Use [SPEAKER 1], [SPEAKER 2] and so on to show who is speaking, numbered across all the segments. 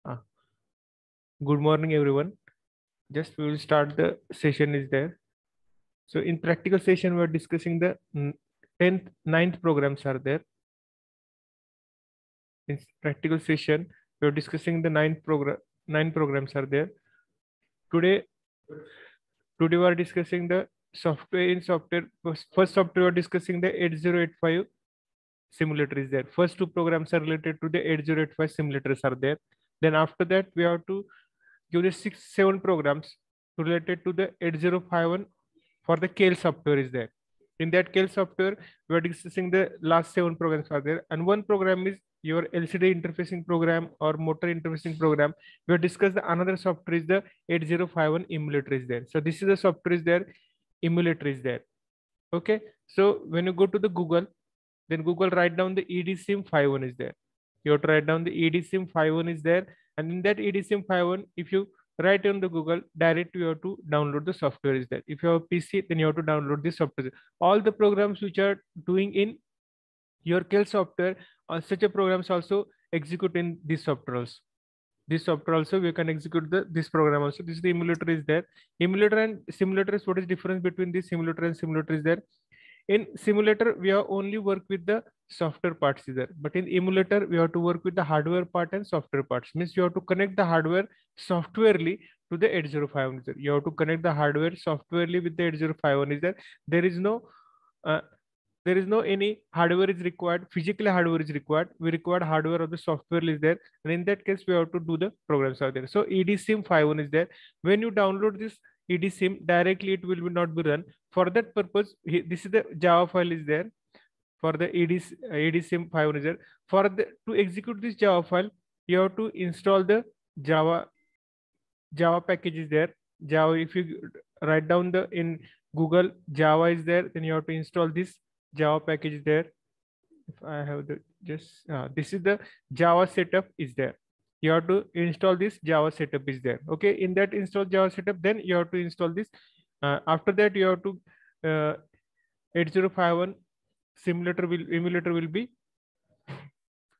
[SPEAKER 1] Ah, Good morning, everyone. Just we will start the session is there. So in practical session, we are discussing the 10th, 9th programs are there. In practical session, we are discussing the 9 programs are there. Today, today we are discussing the software in software. First software we are discussing the 8085 simulator is there. First two programs are related to the 8085 simulators are there. Then after that, we have to give the 6, 7 programs related to the 8051 for the Kale software is there. In that Kale software, we are discussing the last 7 programs are there. And one program is your LCD interfacing program or motor interfacing program. We have discussed the another software is the 8051 emulator is there. So this is the software is there, emulator is there. Okay. So when you go to the Google, then Google write down the EDSIM51 is there. You have to write down the EDSIM51 is there. And in that EDSIM51, if you write on the Google, direct you have to download the software is there. If you have a PC, then you have to download this software. All the programs which are doing in your Kill software, such a programs also execute in this software also. This software also we can execute this program also. This is the emulator is there. Emulator and simulator is what is difference between this simulator and simulator is there. In simulator, we have only work with the software parts either, but in emulator, we have to work with the hardware part and software parts. Means you have to connect the hardware softwarely to the 8051 is there. You have to connect the hardware softwarely with the 8051 is there. There is no uh, there is no any hardware is required, physically hardware is required. We require hardware of the software is there, and in that case we have to do the programs are there. So EDSIM51 is there. When you download this EDSIM directly, it will not be run. For that purpose, this is the Java file is there. For the EDSIM51 is there. For the to execute this Java file, you have to install the Java package is there. Java, if you write down the in Google Java is there, then you have to install this Java package there. If I have the just this is the Java setup is there. You have to install this Java setup is there. Okay, in that install Java setup, then you have to install this. After that, you have to 8051 emulator will be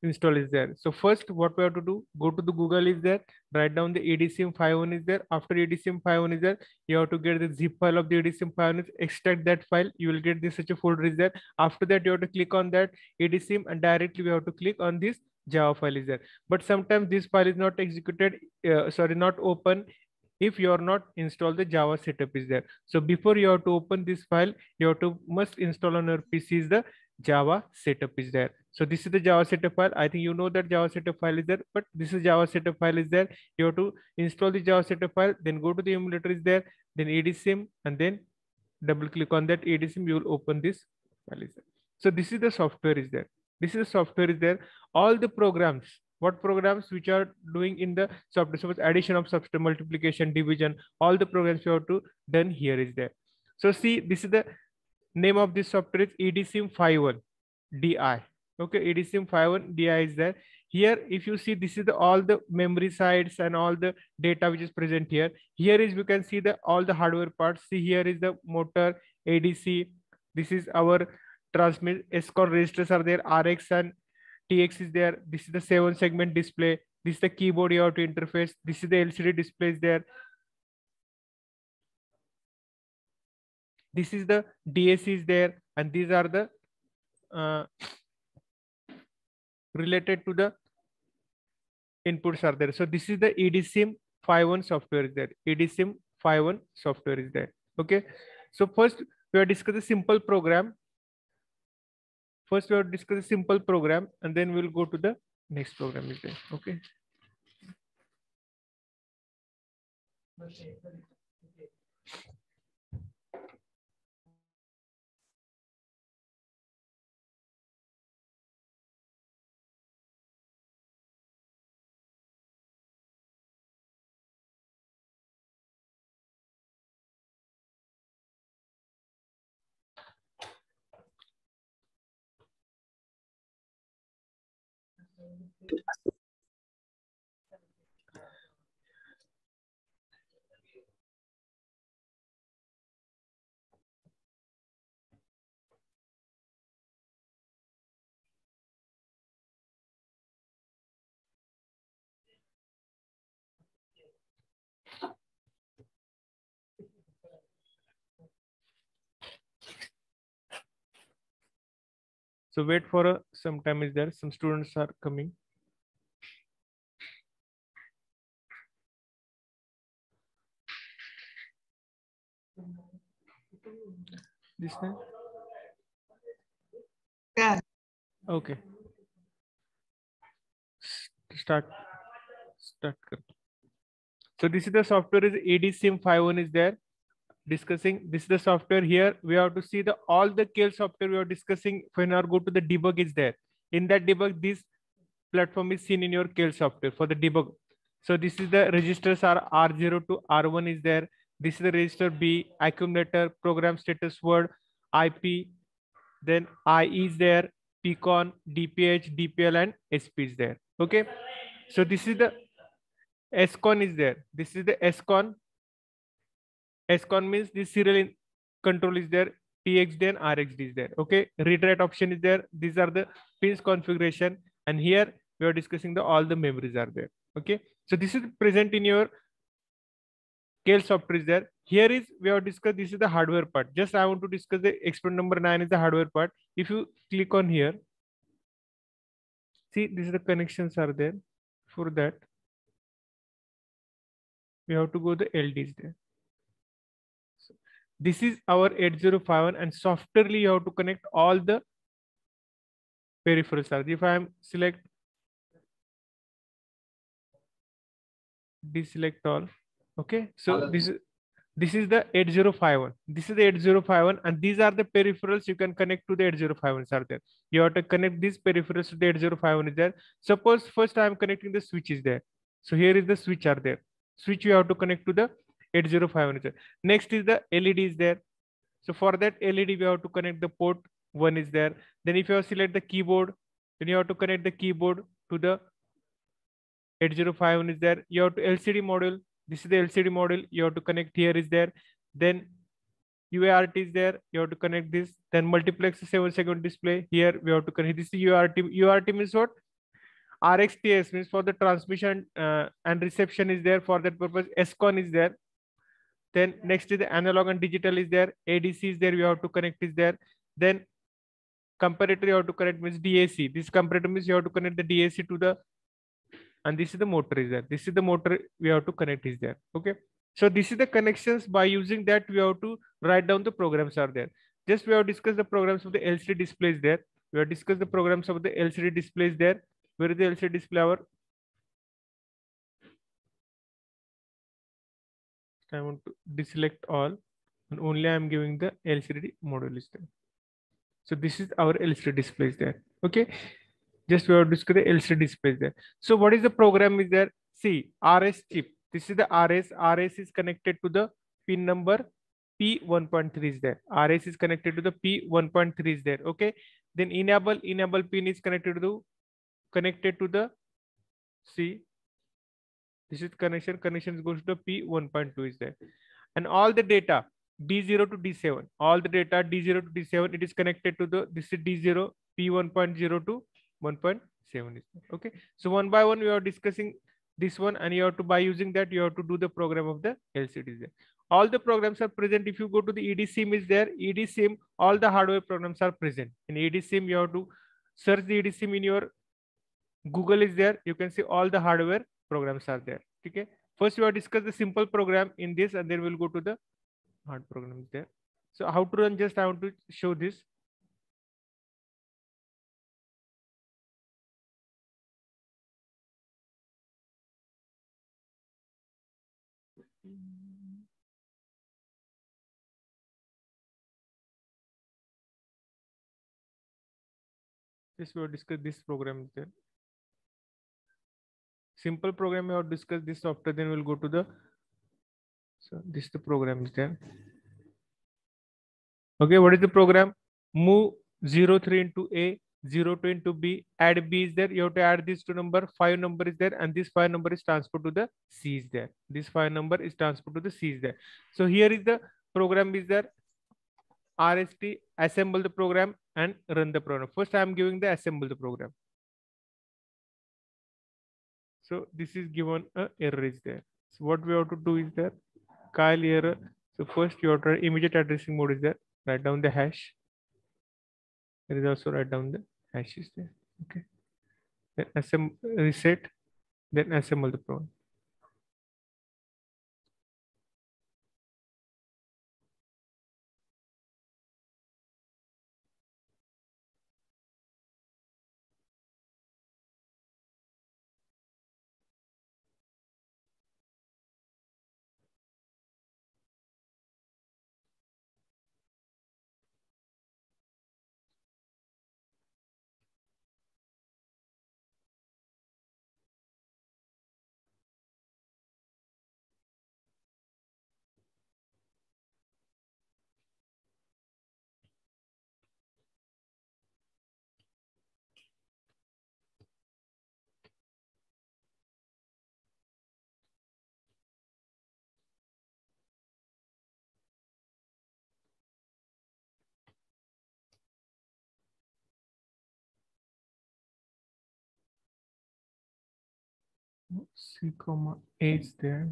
[SPEAKER 1] install is there. So first what we have to do, go to the Google is there, write down the EDSIM51 is there. After EDSIM51 is there, you have to get the zip file of the EDSIM51, extract that file, you will get this such a folder is there. After that, you have to click on that EDSIM and directly we have to click on this Java file is there. But sometimes this file is not executed, not open if you are not install the Java setup is there. So before you have to open this file, you have to must install on your PC is the Java setup is there. So this is the Java setup file. I think you know that Java setup file is there, but this is Java setup file is there. You have to install the Java setup file, then go to the emulator is there, then EDSIM, and then double click on that EDSIM, you will open this file is there. So this is the software is there. This is the software is there. All the programs, what programs which are doing in the software, suppose addition of substitution, multiplication, division, all the programs you have to done here is there. So see, this is the name of this software is EDSIM51 DI. Okay, EDSIM51 DI is there. Here, if you see, this is all the memory sites and all the data which is present here. Here is we can see the all the hardware parts. See, here is the motor, ADC. This is our transmit SCON registers are there. RX and TX is there. This is the 7-segment display. This is the keyboard you have to interface. This is the LCD display is there. This is the DAC is there, and these are the uh, related to the inputs are there. So this is the EDSIM51 software is there. EDSIM51 software is there. Okay. So first we are discuss a simple program. First we have discuss a simple program, and then we'll go to the next program is there. Okay. So wait for some time is there. Some students are coming. This time?
[SPEAKER 2] Yeah.
[SPEAKER 1] Okay. Start. Start. So this is the software is EDSIM51 is there. Discussing this is the software here. We have to see the all the KL software we are discussing. When I go to the debug is there. In that debug, this platform is seen in your KL software for the debug. So this is the registers are R0 to R1 is there. This is the register B, accumulator, program status word, IP, then I is there, PCON, DPH, DPL, and SP is there. Okay. So this is the SCON is there. This is the SCON. SCON means this serial control is there. TXD and RXD is there. Okay. Read write option is there. These are the pins configuration. And here we are discussing the all the memories are there. Okay. So this is present in your KL software is there. Here is we have discussed this is the hardware part. Just I want to discuss the experiment number 9 is the hardware part. If you click on here, see this is the connections are there. For that, we have to go the LDs there. So this is our 8051 and softwarely you have to connect all the peripherals. If I am select deselect all, okay. So this is the 8051. This is the 8051 and these are the peripherals you can connect to the 8051 are there. You have to connect these peripherals to the 8051 is there. Suppose first I am connecting the switch is there. So here is the switch are there. Switch you have to connect to the 8051 is there. Next is the LED is there. So for that LED we have to connect the port 1 is there. Then if you have select the keyboard, then you have to connect the keyboard to the 8051 is there. You have to LCD module. This is the LCD module. You have to connect here is there. Then UART is there. You have to connect this. Then multiplex 7-second display. Here we have to connect this is UART. UART means what? RxTS means for the transmission and reception is there. For that purpose, SCON is there. Then next is the analog and digital is there. ADC is there. We have to connect is there. Then comparator you have to connect means DAC. This comparator means you have to connect the DAC to the, and this is the motor is there. This is the motor we have to connect is there. Okay. So this is the connections. By using that we have to write down the programs are there. Just we have discussed the programs of the LCD displays there. We have discussed the programs of the LCD displays there. Where is the LCD display? Our I want to deselect all and only I am giving the LCD module is there. So this is our LCD displays there. Okay. Just we have discussed the LCD displays there. So what is the program is there? See RS chip. This is the RS. RS is connected to the pin number P1.3 is there. RS is connected to the P1.3 is there. Okay. Then enable pin is connected to the C. This is connection. Connection goes to the P1.2 is there. And all the data D0 to D7. All the data D0 to D7. It is connected to the this is D0 P1.0 to 1.7 is there. Okay. So one by one we are discussing this one, and you have to by using that you have to do the program of the LCD there. All the programs are present. If you go to the EDSIM is there. EDSIM, all the hardware programs are present. In EDSIM, you have to search the EDSIM in your Google is there. You can see all the hardware programs are there. Okay. First we will discuss the simple program in this, and then we'll go to the hard programs there. So how to run? Just I want to show this. Just we will discuss this program there. Simple program we have discussed this software, then we'll go to the, so this the program is there. Okay, what is the program? Move 03 into A, 02 into B, add B is there. You have to add this to number, 5 number is there, and this 5 number is transferred to the C is there. This 5 number is transferred to the C is there. So here is the program is there. RST, assemble the program and run the program. First I am giving the assemble the program. So this is given a error is there. So what we have to do is there, Kyle error. So first you have to immediate addressing mode is there. Write down the hash. There is also write down the hashes there. Okay. Then reset, then assemble the program. C comma A is there.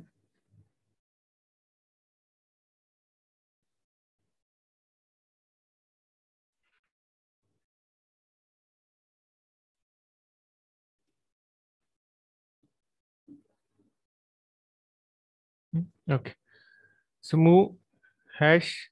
[SPEAKER 1] Okay. So move hash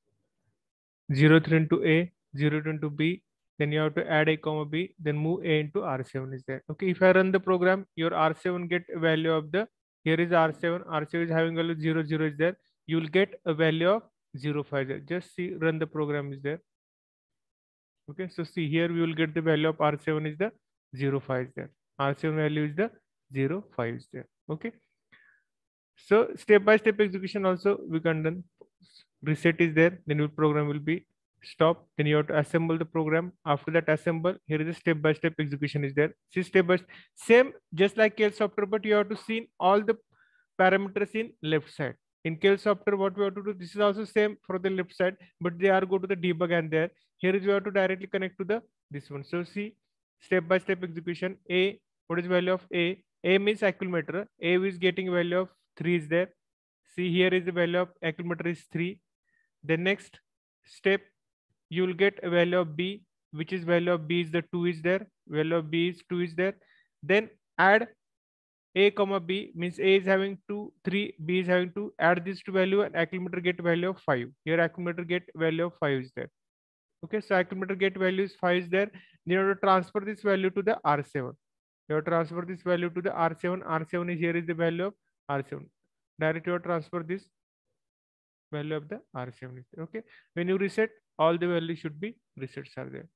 [SPEAKER 1] 03 into A, 0 into B. Then you have to add A comma B. Then move A into R7 is there. Okay. If I run the program, your R7 get a value of the, here is R7. R7 is having value 0, 0 is there. You will get a value of 0, 5 there. Just see, run the program is there. Okay. So see here, we will get the value of R7 is the 0, 5 is there. R7 value is the 0, 5 is there. Okay. So step by step execution also we can done. Reset is there, then your program will be stop. Then you have to assemble the program. After that assemble, here is a step by step execution is there. See step by same just like KL software, but you have to see all the parameters in left side. In KL software, what we have to do, this is also same for the left side, but they are go to the debug and there. Here is you have to directly connect to the this one. So see step by step execution. A, what is value of A? A means accumulator. A is getting value of 3 is there. See here is the value of accumulator is 3. The next step, you will get a value of B, which is value of B is the 2 is there. Value of B is 2 is there. Then add A comma B, means A is having 2, 3, B is having 2. Add this to value and accumulator get value of 5. Here accumulator get value of 5 is there. Okay, so accumulator get value is 5 is there. Then you have to transfer this value to the R7. You have to transfer this value to the R7. R7 is here is the value of R7. Directly you have to transfer this value of the R7 is there. Okay, when you reset, all the values should be resets are there.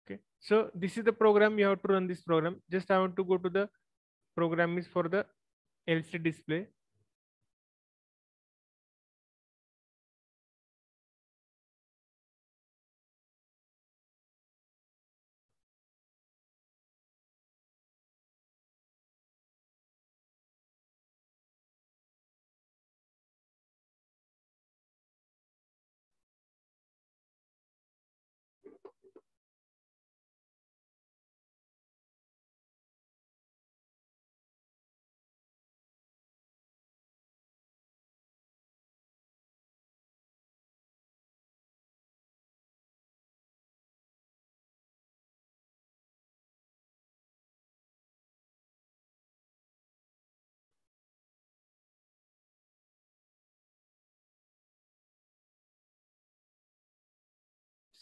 [SPEAKER 1] Okay, so this is the program. You have to run this program. Just I want to go to the program is for the LCD display.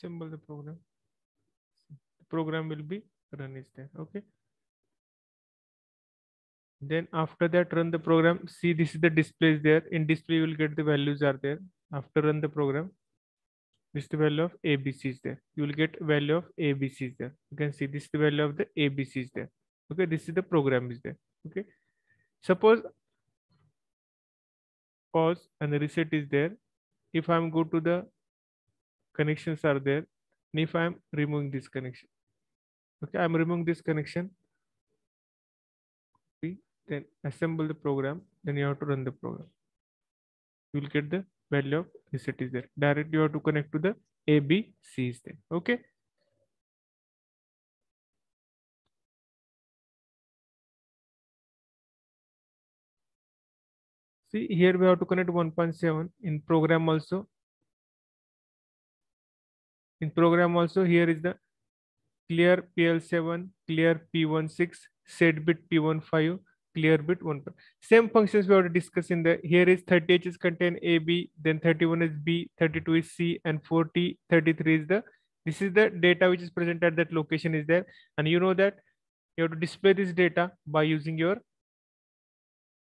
[SPEAKER 1] Symbol the program. The program will be run is there. Okay. Then after that, run the program. See, this is the display is there. In display, you will get the values are there. After run the program, this is the value of ABC is there. You will get value of ABC is there. You can see this is the value of the ABC is there. Okay, this is the program is there. Okay. Suppose pause and the reset is there. If I'm go to the connections are there, and if I'm removing this connection, okay, I'm removing this connection. Then assemble the program. Then you have to run the program. You will get the value of reset is there. Directly you have to connect to the ABC is there. Okay. See here we have to connect 1.7 in program also. In program also, here is the clear PL7, clear P16, set bit P15, clear bit 1. Same functions we already discussed in the, here is 30H is contain A, B, then 31 is B, 32 is C, and 40, 33 is the, this is the data which is present at that location is there. And you know that you have to display this data by using your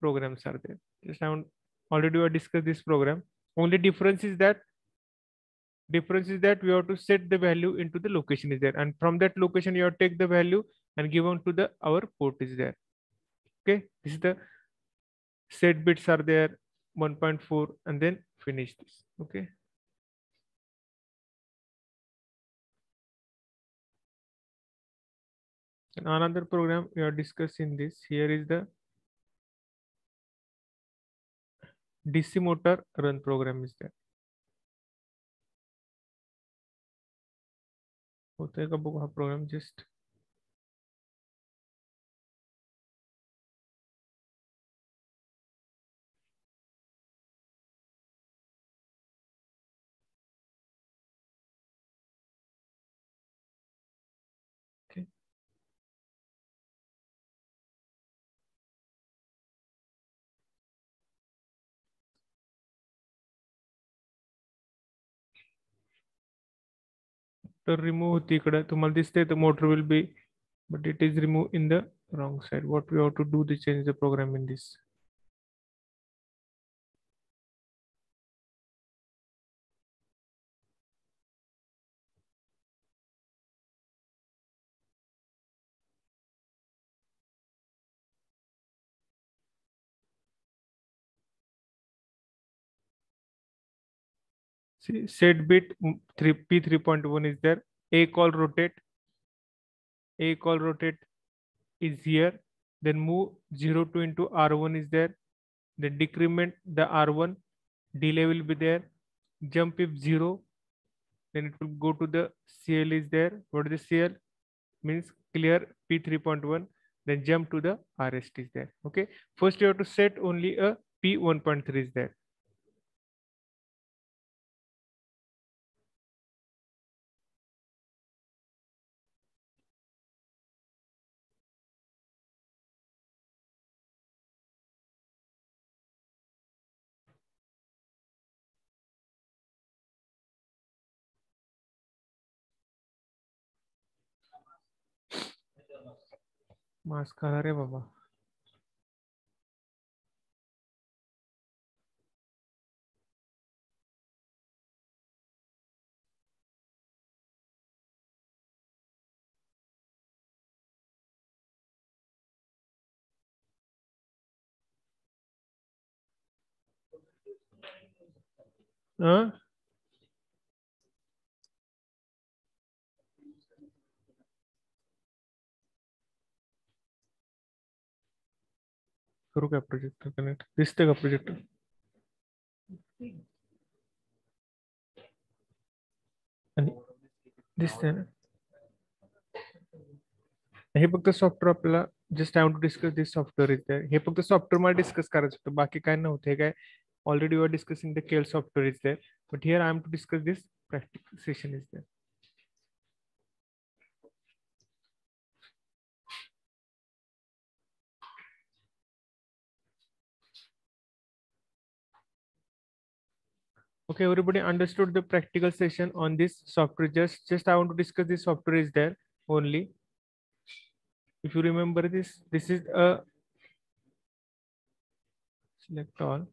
[SPEAKER 1] programs are there. Just I want, already we discussed this program. Only difference is that we have to set the value into the location is there, and from that location you have to take the value and give on to the our port is there. Okay, this is the set bits are there 1.4 and then finish this. Okay, and another program we are discussing this, here is the DC motor run program is there. होता है कब वो program just okay. तर remove होती इकडे तुम्हाला दिसते the motor will be, but it is removed in the wrong side. What we have to do to change the program in this? See, set bit 3 P3.1 is there. A call rotate. A call rotate is here. Then move 0 to into R1 is there. Then decrement the R1. Delay will be there. Jump if 0. Then it will go to the CL is there. What is the CL? Means clear P3.1. Then jump to the RST is there. Okay. First you have to set only a P1.3 is there. Mask करा रे बाबा. हाँ? करू क्या projector connect दिसते का projector आणि दिसते ना हे फक्त सॉफ्टवेअर आपल्याला just I want to discuss this software is there हे फक्त सॉफ्टवेअर मला डिस्कस करायचं होतं बाकी काय नव्हतं हे काय already we are discussing the Keil software is there but here I am to discuss this practical session is there okay everybody understood the practical session on this software just I want to discuss this software is there only if you remember this is a select all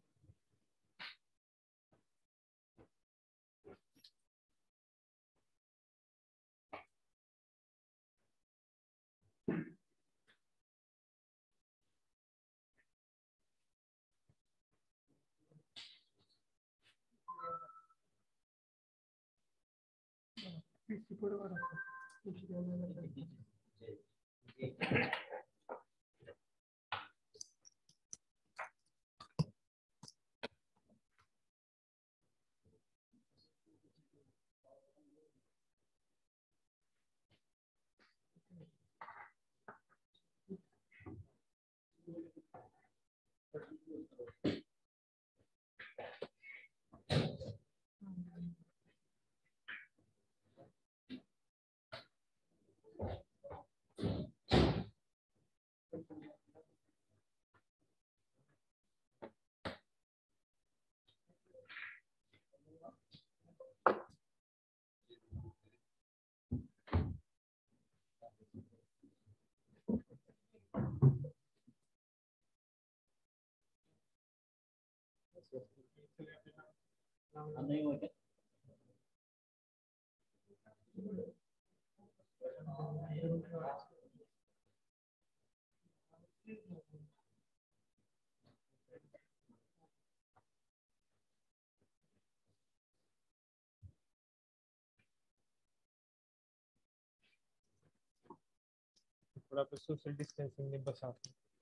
[SPEAKER 1] थोड़ा social distancing में बसा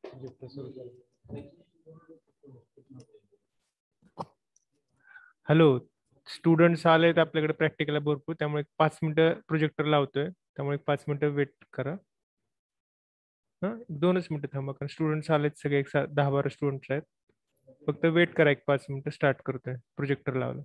[SPEAKER 1] projector सुरू करें. Hello, students आलेत आपल्याकडे practical भरपूर, त्यामुळे 5 मिनिटं प्रोजेक्टर लावतोय, त्यामुळे 5 मिनिटं वेट करा. हा 2च मिनिटं थांबा, कारण स्टुडंट्स आलेत सगळे, एक 10-12 स्टुडंट्स आहेत. फक्त वेट करा, एक 5 मिनिटं, स्टार्ट करतोय, प्रोजेक्टर लावलं.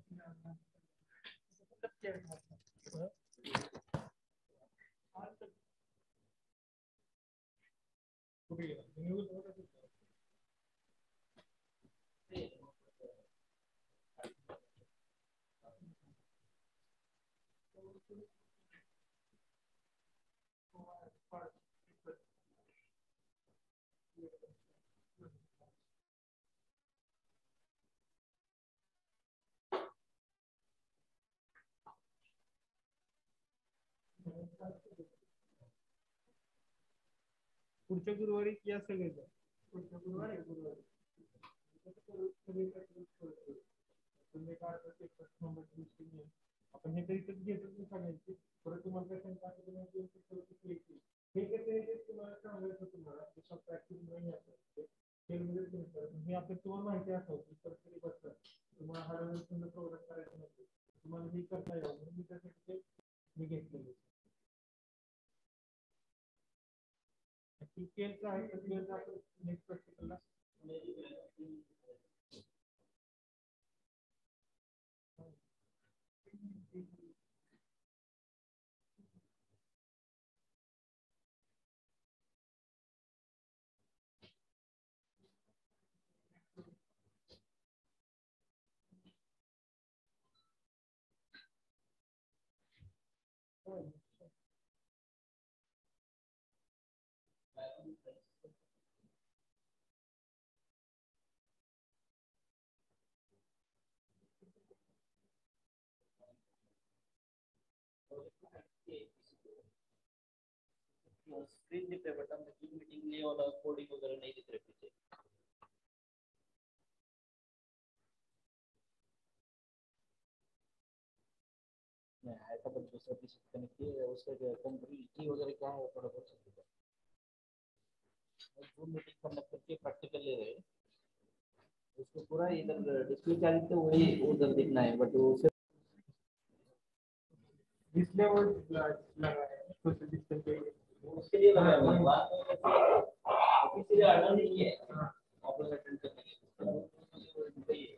[SPEAKER 1] पुढच्या गुरुवारी या सगळे पुढच्या गुरुवारी आपण हे तरी घेतच सगळ्यांची, परत तुम्हाला काय सांगता तुम्हाला सांगायचं, तुम्हाला प्रॅक्टिस नाही हे आपण तुम्हाला माहिती असावं की तरी बसतात तुम्हाला हा प्रोग्राम करायचा नसेल, तुम्हाला हे करता यावं म्हणून मी त्यासाठी मी घेतलेलं. केलचं आहे तर केलचं आपण नेक्स्ट प्रॅक्टिकलला
[SPEAKER 2] स्क्रीन दिख रहा है, बट हमने जूम मीटिंग लिए वाला कोडिंग वगैरह नहीं दिख रहे पीछे. ऐसा बट दूसरा पीछे कनेक्ट किए, उसका कंप्लीट वगैरह क्या है थोड़ा बहुत सकते हैं. जूम मीटिंग कनेक्ट करके प्रैक्टिकल ले रहे हैं, उसको पूरा इधर डिस्प्ले क्या दिखता है वही उधर दिखना है, बट वो
[SPEAKER 1] डिस्प्ले और लगा है सोशल डिस्टेंस
[SPEAKER 2] उसके लिए लगा है. बात किसी लिए आना नहीं है, ऑफिस अटेंड करने के लिए.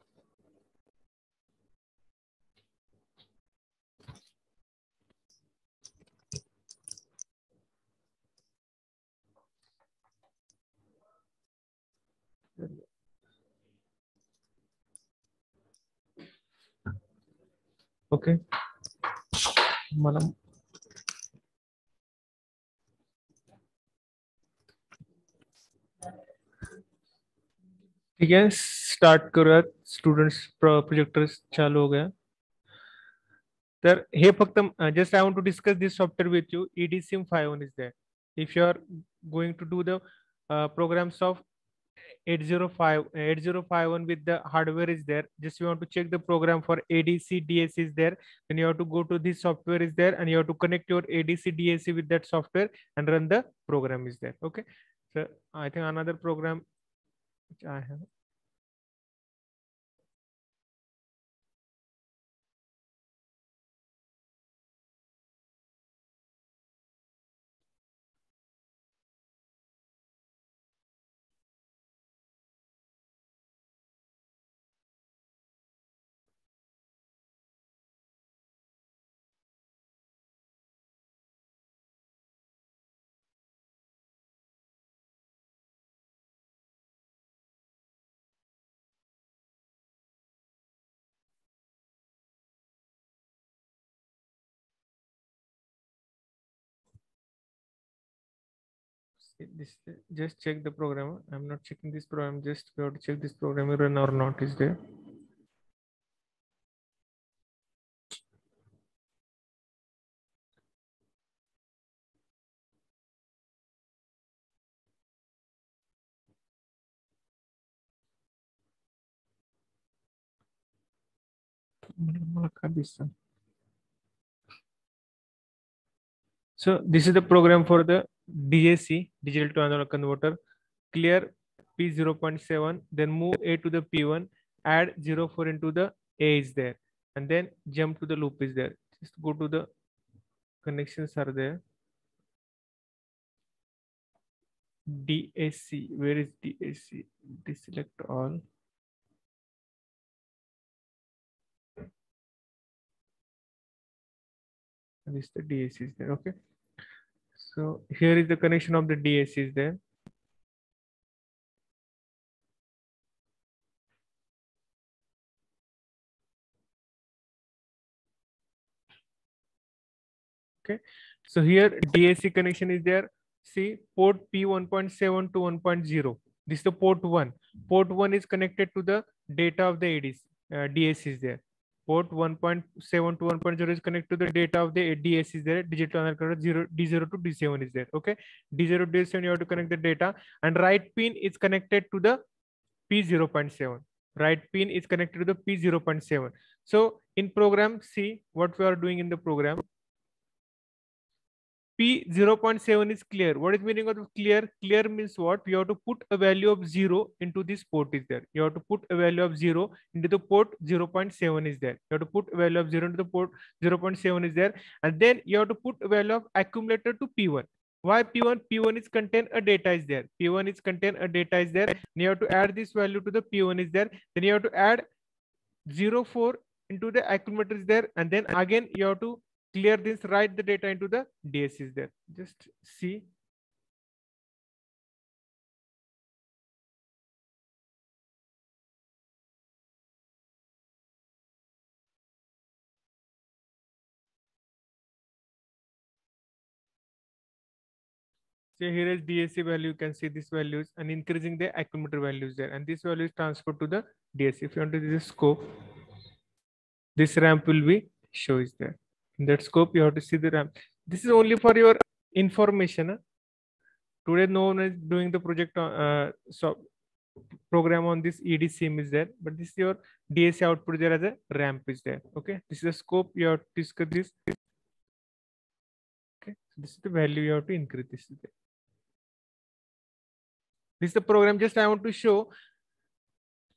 [SPEAKER 1] ओके. मला ठीक है, स्टार्ट करूयात. स्टुडंट्स प्रोजेक्टर चालू हो गया. तर हे फक्त just I want to discuss this software with you. EDSIM51 is there. If you are going to do the programs of 8051 with the hardware is there, just you want to check the program for ADC DAC is there, then you have to go to this software is there, and you have to connect your ADC DAC with that software and run the program is there. Okay, so I think another program which I have. This just check the program. I'm not checking this program, just we have to check this program run or not is there. So this is the program for the DAC, digital to analog converter. Clear P0.7, then move A to the P1, add 04 into the A is there, and then jump to the loop is there. Just go to the connections are there. DAC, where is DAC? Deselect all. And this the DAC is there. Okay. So here is the connection of the DAC is there. Okay. So here DAC connection is there. See port P1.7 to 1.0. This is the port 1. Port 1 is connected to the data of the ADC. DAC is there. Port 1.7 to 1.0 is connected to the data of the DAC is there. Digital analog converter D0 to D7 is there. Okay. D0 to D7 you have to connect the data, and right pin is connected to the P0.7. Right pin is connected to the P0.7. So in program, see what we are doing in the program. P0.7 is clear. What is meaning of clear? Clear means what? You have to put a value of 0 into this port is there. You have to put a value of 0 into the port 0.7 is there. You have to put a value of 0 into the port 0.7 is there. And then you have to put a value of accumulator to P1. Why P1? P1 is contain a data is there. P1 is contain a data is there. And you have to add this value to the P1 is there. Then you have to add 04 into the accumulator is there. And then again you have to clear this, write the data into the DAC is there. Just see. So here is DAC value. You can see these values and increasing the accumulator values there. And this value is transferred to the DAC. If you want to do the scope, this ramp will be show is there. In that scope, you have to see the ramp. This is only for your information. Today, no one is doing the project program on this EDSIM is there, but this is your DAC output there as a ramp is there. Okay, this is the scope you have to discuss this. Okay, so this is the value you have to increase. This is there. This is the program. Just I want to show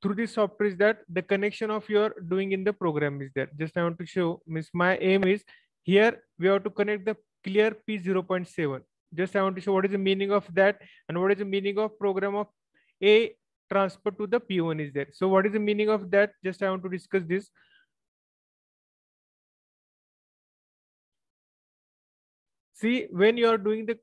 [SPEAKER 1] through this software is that the connection of your doing in the program is there. Just I want to show. Miss my aim is here we have to connect the clear P0.7. Just I want to show what is the meaning of that and what is the meaning of program of A transfer to the P1 is there. So what is the meaning of that? Just I want to discuss this. See, when you are doing the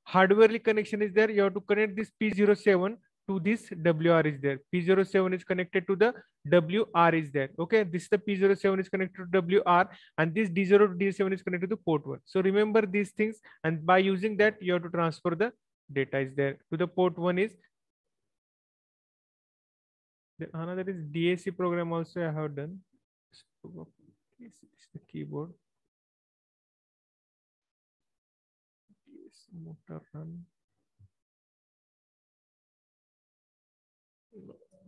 [SPEAKER 1] hardware connection is there, you have to connect this P07 to this WR is there. P07 is connected to the WR is there. Okay, this is the P07 is connected to WR, and this D0 to D7 is connected to port 1. So remember these things, and by using that, you have to transfer the data is there to the port 1 is. Then another is DAC program also I have done. This is the keyboard. Motor run.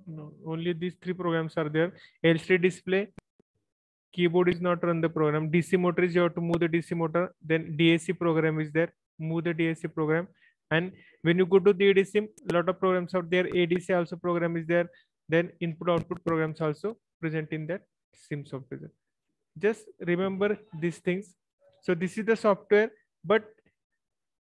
[SPEAKER 1] No, only these three programs are there. LCD display, keyboard is not run the program. DC motor is you have to move the DC motor. Then DAC program is there. Move the DAC program. And when you go to the EDSIM, a lot of programs out there. ADC also program is there. Then input output programs also present in that SIM software. Just remember these things. So this is the software, but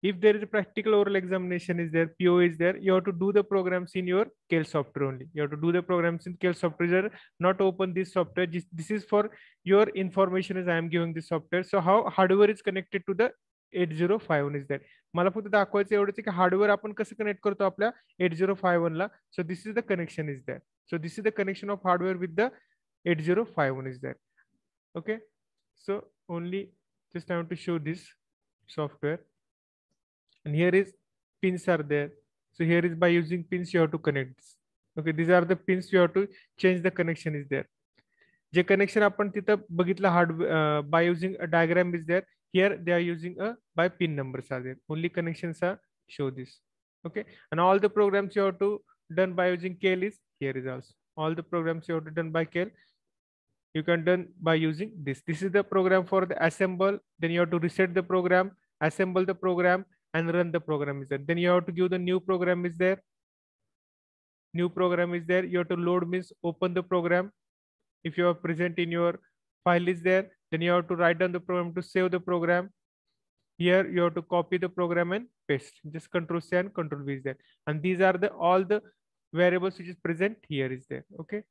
[SPEAKER 1] if there is a practical oral examination is there, PO is there, you have to do the programs in your KL software only. You have to do the programs in KL software, not open this software. This is for your information as I am giving this software. So how hardware is connected to the 8051 is that. मला फक्त दाखवायचं एवढंच की hardware आपण कसं connect करतो आपल्या 8051 ला. So this is the connection is there. So this is the connection of hardware with the 8051 is there. Okay. So only just I want to show this software. And here is pins are there. So here is by using pins you have to connect this. Okay, these are the pins you have to change the connection is there. J connection आपण तिथं बघितलं hard by using a diagram is there. Here they are using a by pin numbers are there. Only connections are show this. Okay, and all the programs you have to done by using KL is here is also all the programs you have to done by KL. you can done by using this. This is the program for the assemble. Then you have to reset the program, assemble the program, and run the program is there. Then you have to give the new program is there. New program is there. You have to load means open the program. If you are present in your file is there, then you have to write down the program to save the program. Here you have to copy the program and paste. Just Control C and Control V is there. And these are the all the variables which is present here is there. Okay.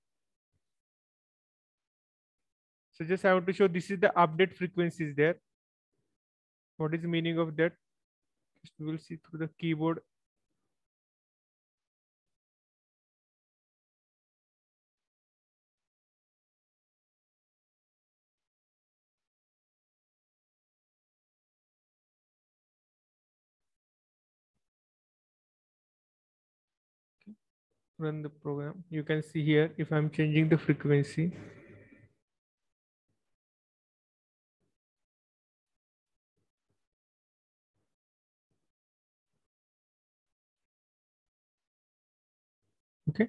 [SPEAKER 1] So just I want to show this is the update frequency is there. What is the meaning of that? Just we will see through the keyboard. Run the program. You can see here if I'm changing the frequency. Okay.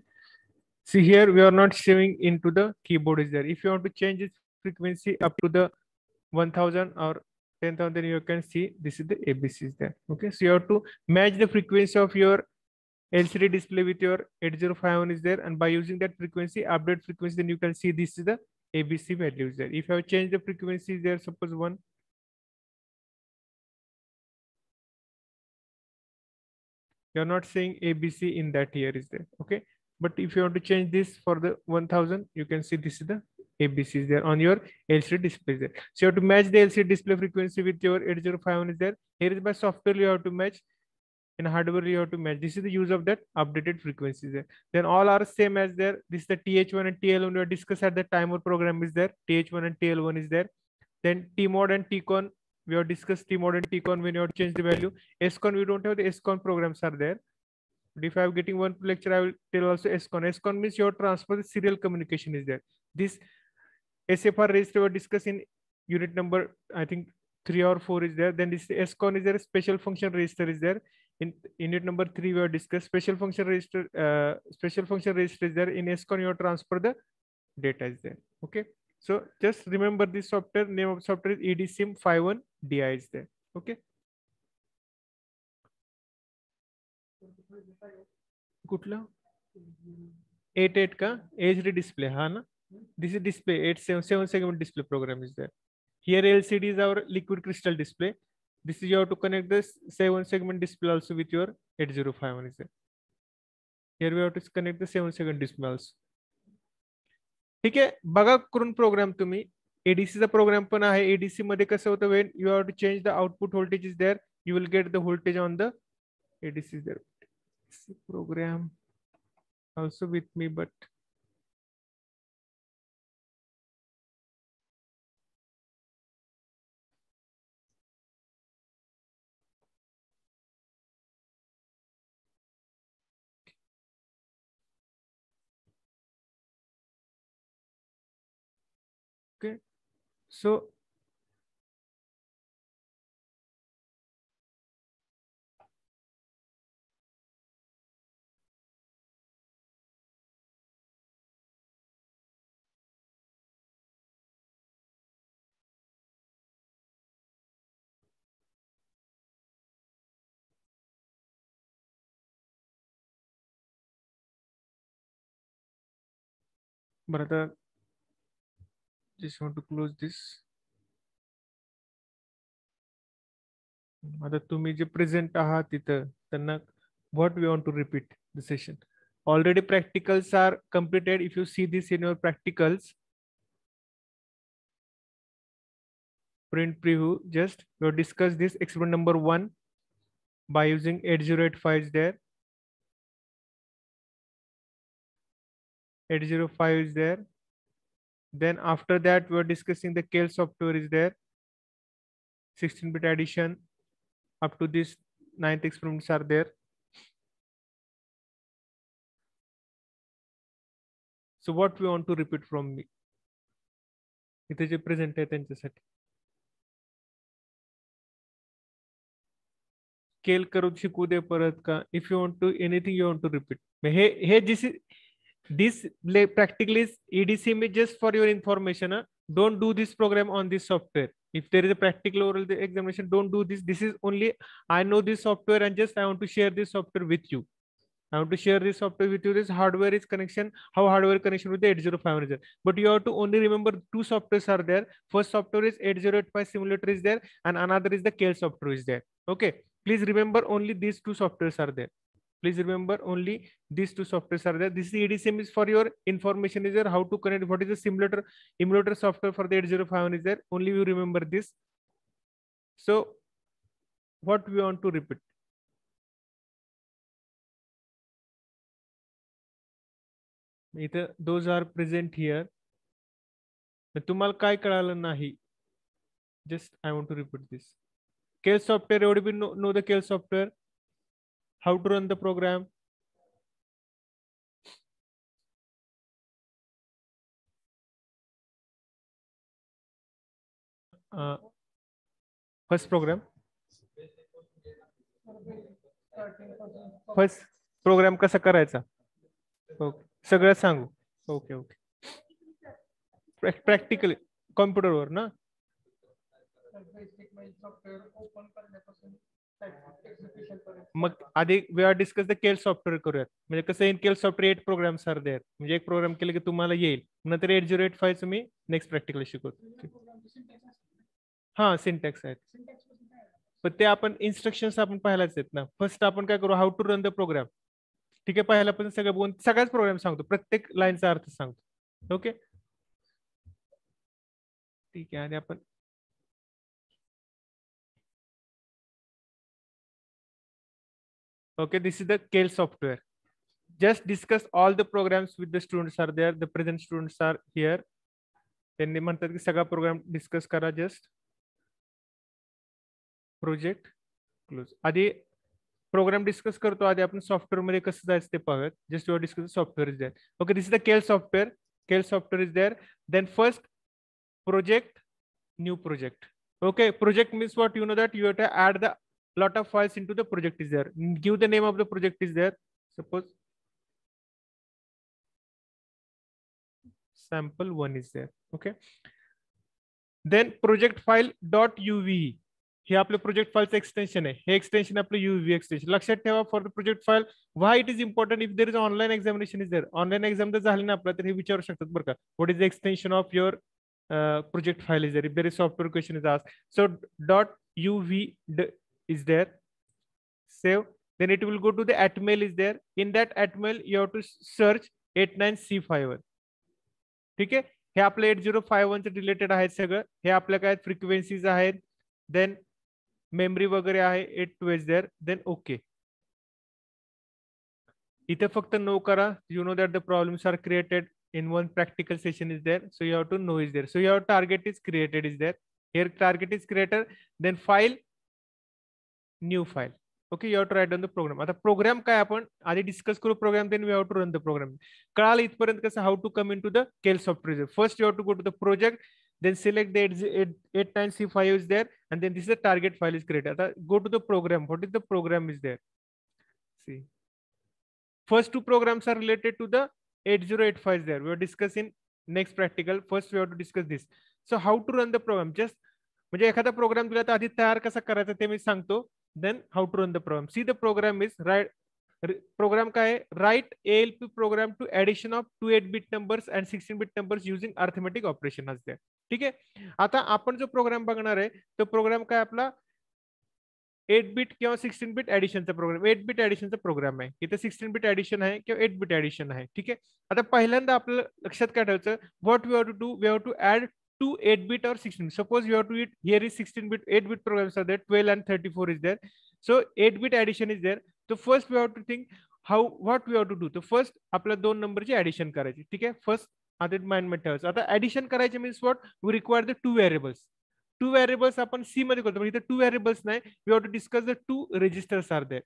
[SPEAKER 1] See here we are not showing into the keyboard is there. If you want to change its frequency up to the 1000 or 10,000, you can see this is the ABC is there. Okay. So you have to match the frequency of your LCD display with your 8051 is there, and by using that frequency, update frequency, then you can see this is the ABC values there. If you have changed the frequency there, suppose 1, you're not saying ABC in that here is there. Okay. But if you want to change this for the 1000, you can see this is the ABC is there on your LCD display there. So you have to match the LCD display frequency with your 8051 is there. Here is by software you have to match. In hardware you have to match. This is the use of that updated frequencies there. Then all are same as there. This is the TH1 and TL1 we have discussed at the timer program is there. TH1 and TL1 is there. Then Tmod and Tcon we have discussed Tmod and Tcon when you have to change the value. SCon we don't have the SCon programs are there. But if I am getting one lecture, I will tell also SCon. SCon means your transfer the serial communication is there. This SFR register we discussed in unit number I think 3 or 4 is there. Then this SCon is there. Special function register is there. In unit number 3 we have discussed special function register. Special function register is there. In SCon you transfer the data is there. Okay. So just remember this software. Name of software is EDSIM51 DI is there. Okay. कुठला 88 का HD display हा ना. This is display 877 segment display program is there. Here LCD is our liquid crystal display. This is you have to connect this 7 segment display also with your 8051 is there. Here we have to connect the 7 segment display also. ठीक आहे बघा करून programme तुम्ही ADC चा programme पण आहे. ADC मध्ये कसं होतं when you have to change the output voltage is there you will get the voltage on the ADC is there. Program also with me but okay. So but just want to close this. आता तुम्ही जे present आहात तिथं त्यांना what we want to repeat the session. Already practicals are completed. If you see this in your practicals, print preview, just we'll discuss this experiment number 1 by using 8085 is there. 805 is there. Then after that we're discussing the KL software is there. 16-bit addition up to this 9th experiments are there. So what we want to repeat from me? इथे जे present आहे त्यांच्यासाठी scale करून शिकू दे परत का. If you want to anything you want to repeat हे this is This practical is EDSIM is just for your information. Don't do this program on this software. If there is a practical oral examination, don't do this. This is only, I know this software and just I want to share this software with you. I want to share this software with you. This hardware is connection, how hardware connection with the 8051 is there. But you have to only remember two softwares are there. First software is 8085 simulator is there, and another is the KL software is there. Okay. Please remember only these two softwares are there. Please remember only these two softwares are there. This is EDSIM is for your information is there. How to connect, what is the simulator, emulator software for the 8051 is there. Only you remember this. So what we want to repeat. Those are present here. तुम्हाला काय कळालं नाही? Just I want to repeat this. KL software, everybody know the KL software. How to run the program. First program. First program कसा करायचा? Okay, सगळं सांगू. Okay okay. Practically कॉम्प्युटरवर ना. मग आधी we are discuss the Keil software करूयात. म्हणजे कसं इन केल सॉफ्टवेअर 8 प्रोग्राम्स आर देअर. म्हणजे एक प्रोग्राम केले की तुम्हाला येईल. नंतर 8085 मी नेक्स्ट प्रॅक्टिकल शिकवतो. हा सिंटॅक्स आहेत, पण ते आपण इन्स्ट्रक्शन्स आपण पाहायलाच आहेत ना. फर्स्ट आपण काय करू, how to run the program. ठीक आहे, पाहायला पण सगळं बोल, सगळ्याच प्रोग्राम सांगतो, प्रत्येक लाईनचा अर्थ सांगतो. ओके ठीक आहे. आणि आपण okay, this is the KL software. Just discuss all the programs with the students are there. The present students are here. त्यांनी म्हणतात की सगळा प्रोग्राम डिस्कस करा. Just project close. आधी प्रोग्राम डिस्कस करतो, आधी आपण सॉफ्टवेअर मध्ये कसं जायचं ते पाहूयात. Just your discuss software is there. Okay, this is the KL software. KL software is there. Then first project, new project. Okay, project means what? You know that you have to add the lot of files into the project is there. Give the name of the project is there. Suppose sample1 is there. Okay, then project file .uv. हे आपलं project फाइलचं extension आहे. हे extension आपलं UV extension. लक्षात ठेवा for the project file. Why it is important? If there is online examination is there. Online exam जर झाली ना आपलं, तर हे विचारू शकतात बरं का, what is the extension of your project file is there. If there is software question is asked, so .uv is there. Save. Then it will go to the atmail is there. In that atmail you have to search 89C51. ठीक आहे, हे आपलं 8051 चे related आहेत सगळं. हे आपल्या काय frequencies आहेत, then memory वगैरे आहे. 82 is there. Then okay. इथे फक्त नो करा. You know that the problems are created in one practical session is there, so you have to know is there. So your target is created is there. Here target is created, then file, new file. Okay, you have to write down the program. आता programme काय आपण आधी discuss करू programme, then we have to run the program. कळालं इथपर्यंत कसं how to come into the KL software. First you have to go to the project, then select the 89C5 is there, and then this is the target file is created. आता go to the program. What is the program is there? See, first two programs are related to the 8085 is there. We are discussing next practical. First we have to discuss this. So how to run the program? Just म्हणजे एखादा programme दिला तर आधी तयार कसा करायचा ते मी सांगतो. Then how to run the program. See the program is right. Program काय आहे? Write ALP program to addition of 2 8-bit numbers and 16-bit numbers using arithmetic operation as there. ठीक आहे. आता आपण जो प्रोग्राम बघणार आहे तो प्रोग्राम काय आपला 8-bit किंवा 16-bit ऍडिशनचा प्रोग्राम. 8-bit ऍडिशनचा प्रोग्राम आहे. इथे 16-bit ऍडिशन आहे किंवा 8-bit ऍडिशन आहे. ठीक आहे. आता पहिल्यांदा आपल्याला लक्षात काय ठेवायचं, what we have to do, we have to add 2 8-bit or 16. Suppose you have to here is 16-bit, 8-bit programs are there, 12 and 34 is there. So 8-bit addition is there. So first we have to think what we have to do. So first आपल्या दोन नंबरची addition करायची. ठीक आहे. First आधी mind मध्ये ठेवायचं. आता ऍडिशन करायचे means what, we require the 2 variables. 2 variables आपण सी मध्ये करतो, पण इथे 2 व्हेरिएबल्स नाही. We have to discuss the 2 registers are there.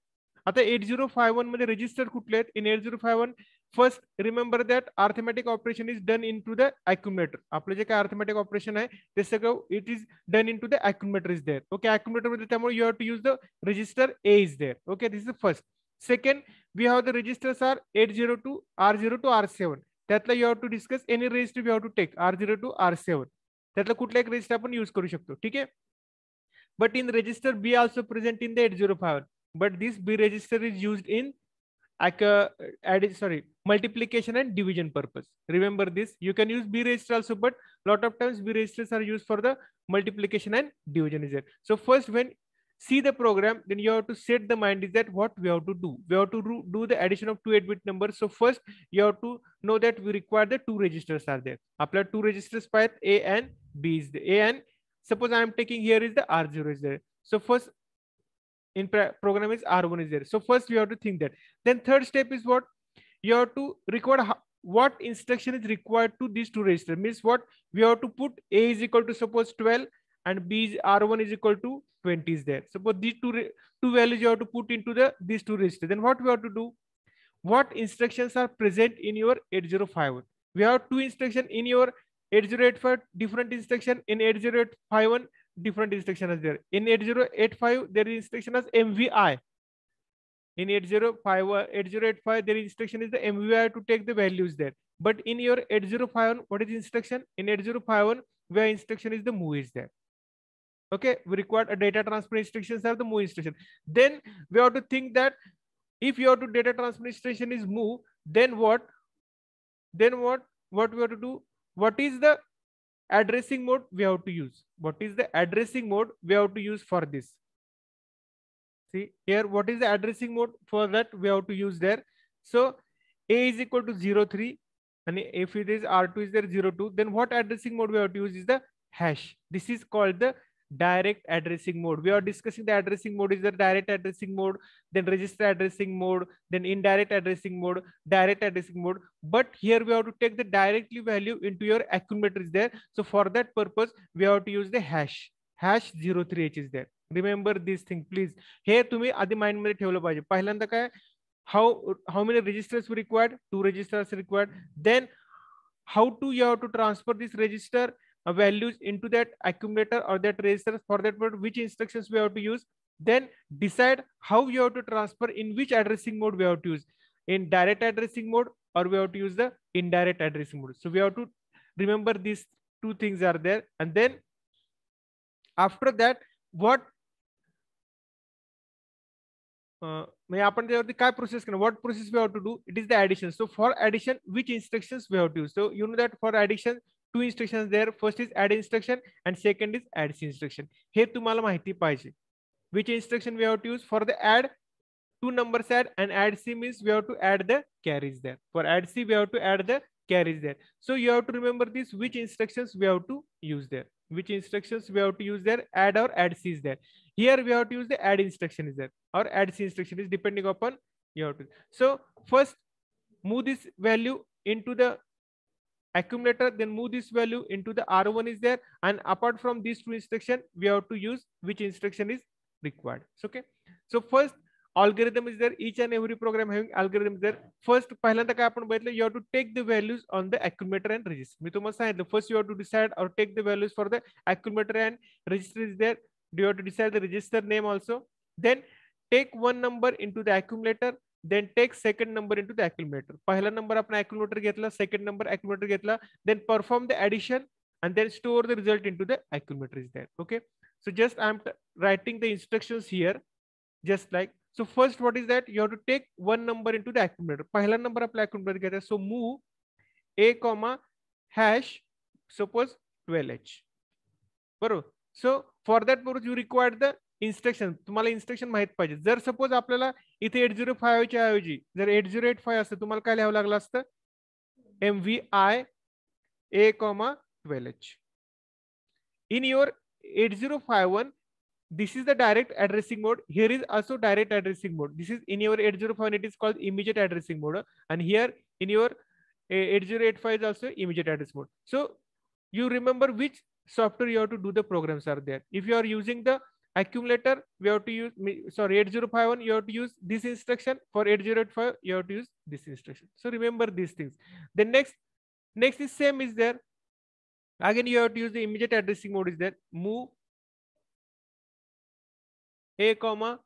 [SPEAKER 1] आता 8051 मध्ये रजिस्टर कुठले आहेत? In 8051 first remember that arithmetic operation is done in to the accumulator. आपलं जे काय अर्थमॅटिक ऑपरेशन आहे ते सगळं it is done in to the accumulator is there. Okay, accumulator मध्ये त्यामुळे you have to use the register A is there. Okay, this is first. Second, we have the registers are 802, R0 to R7. त्यातला you have to discuss any register we have to take R0 to R7. त्यातला कुठला एक register आपण use करू शकतो. ठीक आहे. But in register B also present in the 805. But this B register is used in multiplication and division purpose. Remember this. You can use B register also, but lot of times B registers are used for the multiplication and division is there. So first, when see the program, then you have to set the mind is that what we have to do. We have to do the addition of two 8-bit numbers. So first, you have to know that we require the two registers are there. Apply two registers path A and B is the A, and suppose I am taking here is the R0 is there. So first in program is R1 is there. So first we have to think that. Then third step is what? You have to record what instruction is required to these two registers. Means what? We have to put A is equal to suppose 12 and B is R1 is equal to 20 is there. Suppose these two values you have to put into these two registers. Then what we have to do? What instructions are present in your 8051? We have two instructions in your 8085, different instruction. In 8051, different instruction is there. In 8085, there is instruction as MVI. In 8085, their instruction is the MVI to take the values there. But in your 8051, what is instruction? In 8051, where instruction is the move is there. Okay, we require a data transfer instructions are the move instruction. Then we have to think that if your to data transfer instruction is move, then what? Then what we have to do? What is the addressing mode we have to use? What is the addressing mode we have to use for this? See here, what is the addressing mode for that we have to use there? So A is equal to 03, and if it is R2 is there 02, then what addressing mode we have to use is the hash. This is called the direct addressing mode. We are discussing the addressing mode is the direct addressing mode, then register addressing mode, then indirect addressing mode, direct addressing mode. But here we have to take the directly value into your accumulator is there. So for that purpose, we have to use the hash 03H is there. Remember this thing, please. Here तुम्ही आधी mind मध्ये ठेवलं पाहिजे. पहिल्यांदा काय, how many registers required? Two registers required. Then how to you have to transfer this register values into that accumulator or that register. For that word, which instructions we have to use. Then decide how you have to transfer, in which addressing mode we have to use, in direct addressing mode or we have to use the indirect addressing mode. So we have to remember these two things are there. And then after that, what आपण त्यावरती काय process करणार, what process we have to do? It is the addition. So for addition, which instructions we have to use? So you know that for addition, two instructions there. First is add instruction and second is add instruction. हे तुम्हाला माहिती पाहिजे. Which instruction we have to use for the add? Two numbers add, and add C means we have to add the carries there. For add C, we have to add the carries there. So you have to remember this, which instructions we have to use there. Which instructions we have to use there? Add or add C is there. Here we have to use the add instruction is there, or add C instruction is depending upon you have to. So first move this value into the accumulator, then move this value into the R1 is there, and apart from these two instructions, we have to use which instruction is required. Okay. So first algorithm is there. Each and every program having algorithm is there. First पहिल्यांदा काय आपण बघितलं, you have to take the values on the accumulator and register. मी तुम्हाला सांगितलं, first you have to decide or take the values for the accumulator and register is there. You have to decide the register name also. Then take one number into the accumulator, then take second number into the accumulator. पहिला number आपण accumulator घेतला, second number accumulator घेतला, then perform the addition and then store the result into the accumulator is there. Okay. So just I'm writing the instructions here, just like. So first, what is that? You have to take one number into the accumulator. पहिला number आपला accumulator घेता. So move A comma hash suppose 12H. बरोबर. So for that purpose you require the instruction. तुम्हाला instruction माहित पाहिजे. जर suppose आपल्याला इथे 805 च्या ऐवजी जर 8085 असतं, तुम्हाला काय लिहावं लागलं असतं? MVI A comma 12H. In your 8051, this is the direct addressing mode. Here is also direct addressing mode. This is in your 805, it is called immediate addressing mode, and here in your 8085 is also immediate address mode. So you remember which software you have to do the programs are there. If you are using the accumulator, we have to use 8051, you have to use this instruction. For 8085, you have to use this instruction. So remember these things. The next is same is there. Again, you have to use the immediate addressing mode is there. Move A comma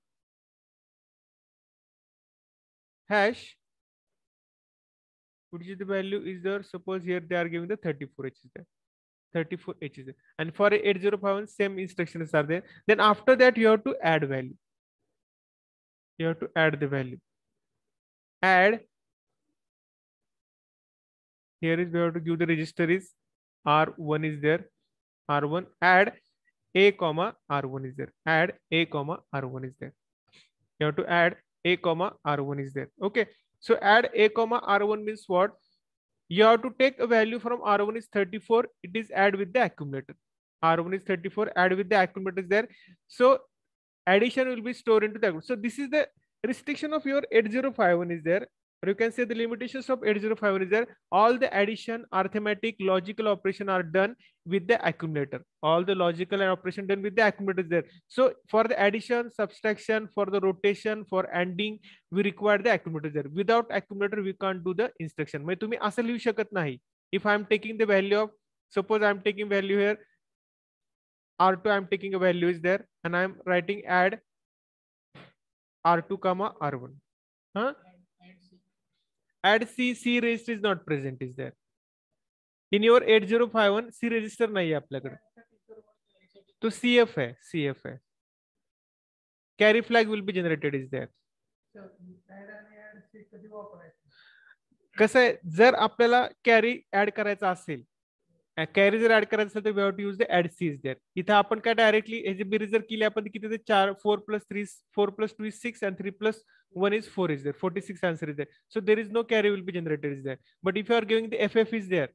[SPEAKER 1] hash, which is the value is there. Suppose here they are giving the 34h is there. 34h is there. And for 8051, same instructions are there. Then after that, you have to add value. You have to add the value. Add. Here is we have to give the register is R1 is there. R1. Add A comma R1 is there. Add A comma R1 is there. You have to add A comma R1 is there. Okay. So add A comma R1 means what? You have to take a value from R1 is 34. It is add with the accumulator. R1 is 34. Add with the accumulator is there. So addition will be stored into the. So this is the restriction of your 8051 is there. Or you can say the limitations of 8051 is there. All the addition, arithmetic, logical operation are done with the accumulator. All the logical operation done with the accumulator is there. So for the addition, subtraction, for the rotation, for ANDing, we require the accumulator there. Without accumulator, we can't do the instruction. म्हणजे तुम्ही असं लिहू शकत नाही. If I am taking the value of, suppose I am taking value here, R2 I am taking a value is there, and I am writing add R2 comma R1. Huh? Add C register is not present is there. In your 8051 C register नहीं है आपल्याकडे. तो CF है, CF है. Carry flag will be generated is there. कसं आहे, जर आपल्याला कॅरी ऍड करायचा असेल, कॅरी जर ऍड करायचं असेल तर we have to use the add C is there. इथं आपण काय डायरेक्टली ह्याची बेरीज जर केली आपण किती 4 4 + 3 4 + 2 is 6 and 3 + 1 is 4 is there. 46 answer is there. So there is no carry will be generated is there. But if you are giving the FF is there,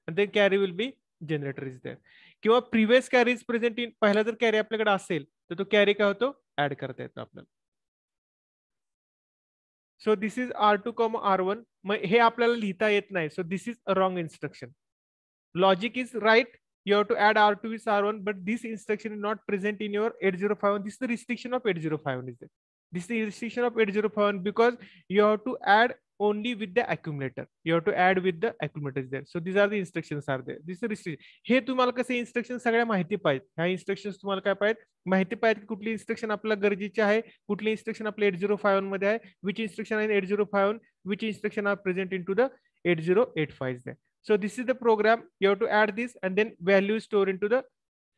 [SPEAKER 1] and then carry will be generator is there. किंवा previous carry is present in, पहिला जर carry आपल्याकडे असेल तर तो carry काय होतो, add करता येतो आपल्याला. So this is R2, R1. मग हे आपल्याला लिहिता येत नाही. So this is a wrong instruction. Logic is right. You have to add R2 with R1, but this instruction is not present in your 8051. This is the restriction of 8051 is there. This is the restriction of 8051 because you have to add only with the accumulator. You have to add with the accumulator is there. So these are the instructions are there. This is the restriction. हे तुम्हाला कसे instructions सगळ्या माहिती पाहिजे. ह्या instructions तुम्हाला काय पाहिजे, माहिती पाहिजे की कुठली instruction आपल्याला गरजेची आहे, कुठली instruction आपल्या 8051 मध्ये आहे, which instruction आहे in 8051, which instruction are present into the 8085 is there. So this is the program. You have to add this and then value store into the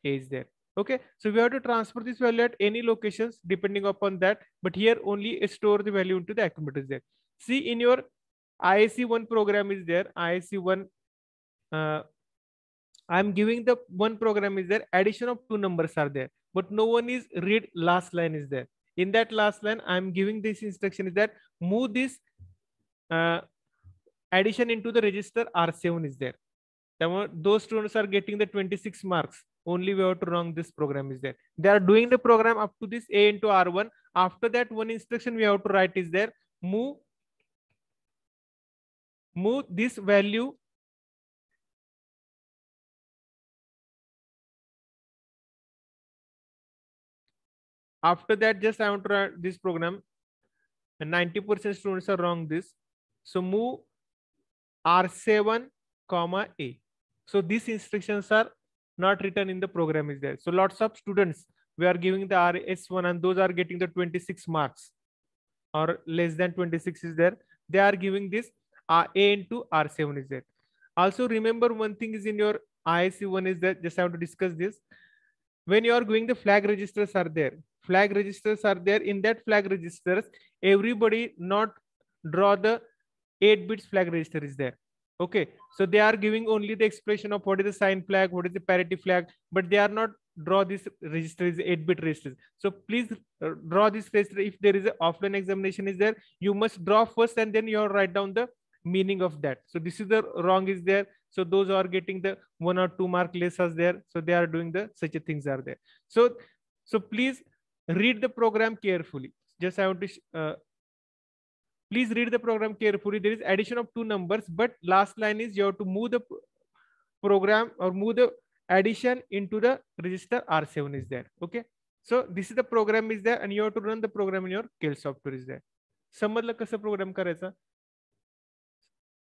[SPEAKER 1] A is there. Okay. So we have to transfer this value at any locations depending upon that. But here only store the value into the accumulator is there. See in your ISC1 program is there. ISC1, I'm giving the one program is there. Addition of two numbers are there. But no one is read last line is there. In that last line, I'm giving this instruction is that move this addition into the register R7 is there. Those students are getting the 26 marks. Only we have to run this program is there. They are doing the program up to this A into R1. After that, one instruction we have to write is there. Move this value after that. Just I want to write this program, and 90% students are wrong this. So move R7 comma A. So these instructions are not written in the program is there. So lots of students, we are giving the RS1 and those are getting the 26 marks or less than 26 is there. They are giving this A into R7 is there. Also remember one thing is in your ISC1 is that just have to discuss this. When you are going, the flag registers are there. Flag registers are there. In that flag registers, everybody not draw the 8 bits flag register is there. Okay, so they are giving only the expression of what is the sign flag, what is the parity flag, but they are not draw this register is 8-bit registers. So please draw this register. If there is an offline examination is there, you must draw first and then you write down the meaning of that. So this is the wrong is there. So those are getting the 1 or 2 mark less as there. So they are doing the such a things are there. So please read the program carefully. Just I want to please read the program carefully. There is addition of two numbers, but last line is you have to move the program or move the addition into the register R7 is there. Okay. So this is the program is there and you have to run the program in your KEL software is there. समजलं कसं programme करायचा?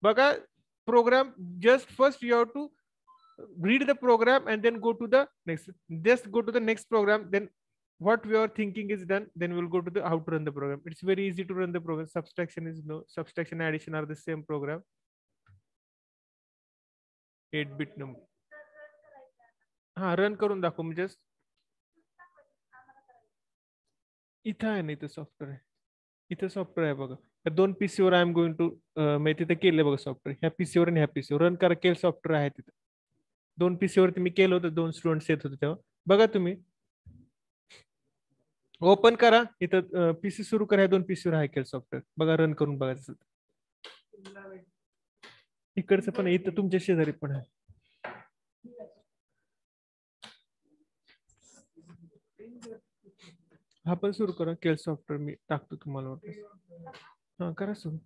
[SPEAKER 1] बघा program, just first you have to read the program and then go to the next. Just go to the next program. Then what we are thinking is done, then we'll go to the how to run the program. It's very easy to run the program. Subtraction is no, subtraction and addition are the same program. 8-bit number. हा run करून दाखव म्हणजे इथं आहे ना, इथं software आहे, इथं सॉफ्टवेअर आहे बघा. त्या 2 PC वर आय एम गोइंग टू मी तिथे केलं बघा सॉफ्टवेअर. ह्या PC वर आणि ह्या PC वर रन करा केलं सॉफ्टवेअर आहे तिथं. 2 PC वरती मी केलं होतं, 2 स्टुडंट्स येत होते तेव्हा. बघा तुम्ही ओपन करा इथं PC सुरू करा. 2 PC वर आहे केलं सॉफ्टवेअर बघा, रन करून बघायचं. इकडचं पण इथं तुमच्या शेजारी पण आहे. हा पण सुरू करा केल सॉफ्टवेअर, मी टाकतो तुम्हाला वाटतं. हा करा सुरू.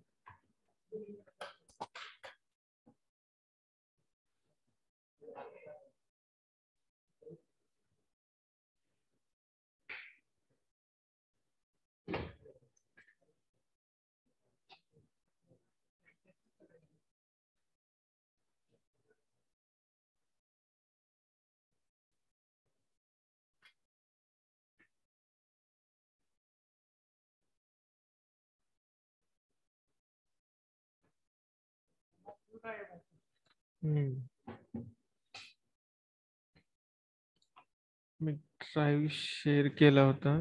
[SPEAKER 1] मी ड्राईव्ह शेअर केला होता.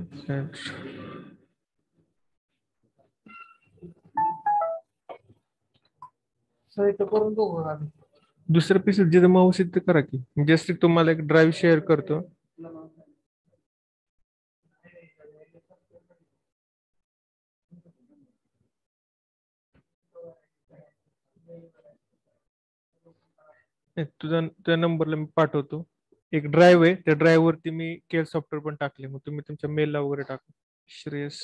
[SPEAKER 1] करून बघू आम्ही. दुसरं पीसी जिथं माऊस तिथं करा की. जस्ट तुम्हाला एक ड्राईव्ह शेअर करतो. तुझ्या नंबरला मी पाठवतो. एक ड्राईव्ह आहे, त्या ड्राईव्ह वरती मी केअर सॉफ्टवेअर पण टाकले, मग तुम्ही तुमच्या मेलला वगैरे टाका. श्रेयस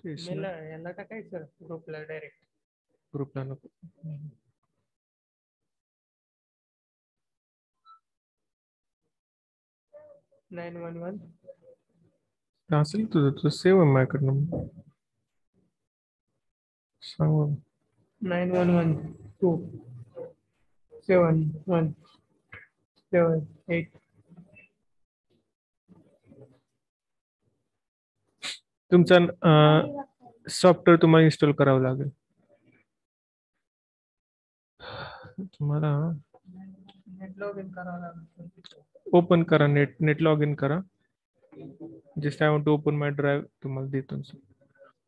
[SPEAKER 1] याला टाकायचं ग्रुपला डायरेक्ट. ग्रुपला नको. असेल तुझं सेव्ह आहे माझ्याकडनं, सांग. 91127117 तुमचा सॉफ्टवेअर तुम्हाला इन्स्टॉल करावं लागेल. तुम्हाला नेट लॉग इन करावं लागेल. ओपन करा, नेट लॉग इन करा. Just I want to open my drive. तुम्हाला देतो.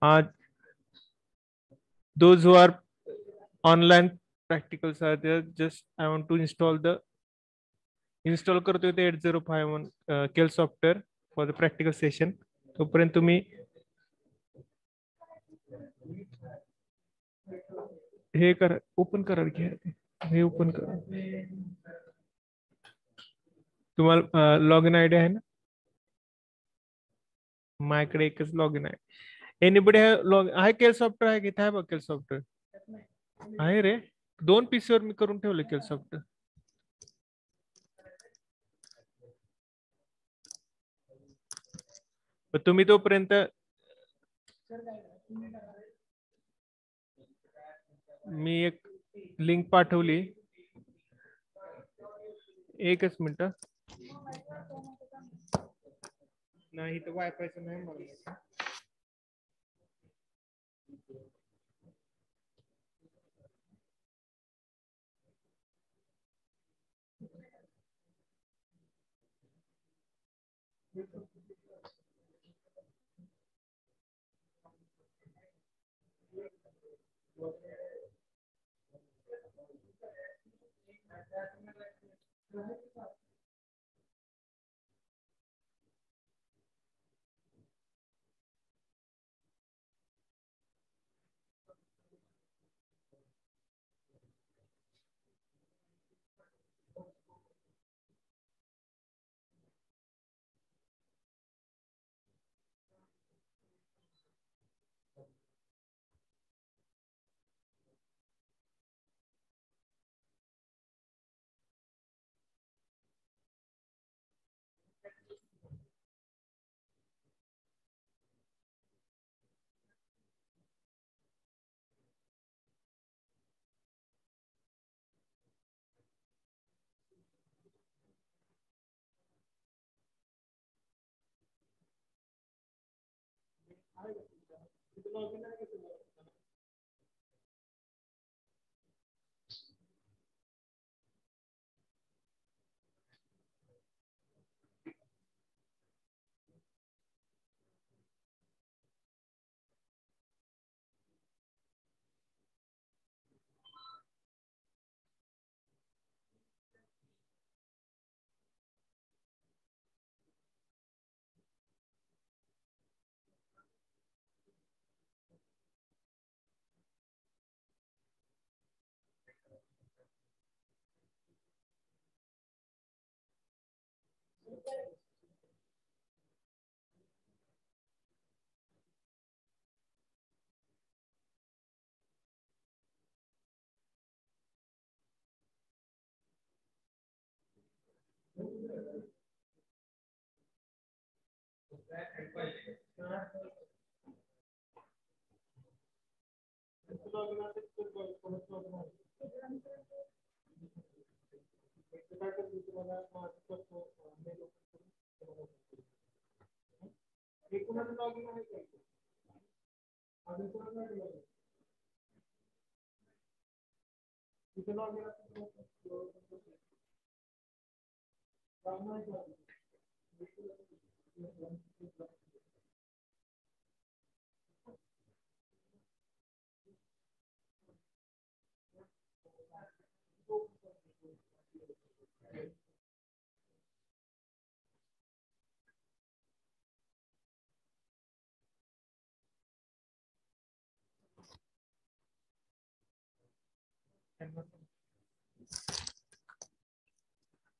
[SPEAKER 1] आज those who are online practicals are there, just I want to install करतोय ते 8051 केल software for the practical session. तोपर्यंत तुम्ही हे करा, ओपन करा घ्या, हे ओपन करा. तुम्हाला लॉग इन आयडी आहे ना? माझ्याकडे एकच लॉग इन आहे. एनीबडी लॉग आहे केल सॉफ्टवेअर आहे की? आहे बघ केल सॉफ्टवेअर आहे रे. 2 PC वर मी करून ठेवलं केल सॉफ्टवेअर. तुम्ही तोपर्यंत मी एक लिंक पाठवली. एकच मिनिट. नाही तर वायफायचं नाही मला.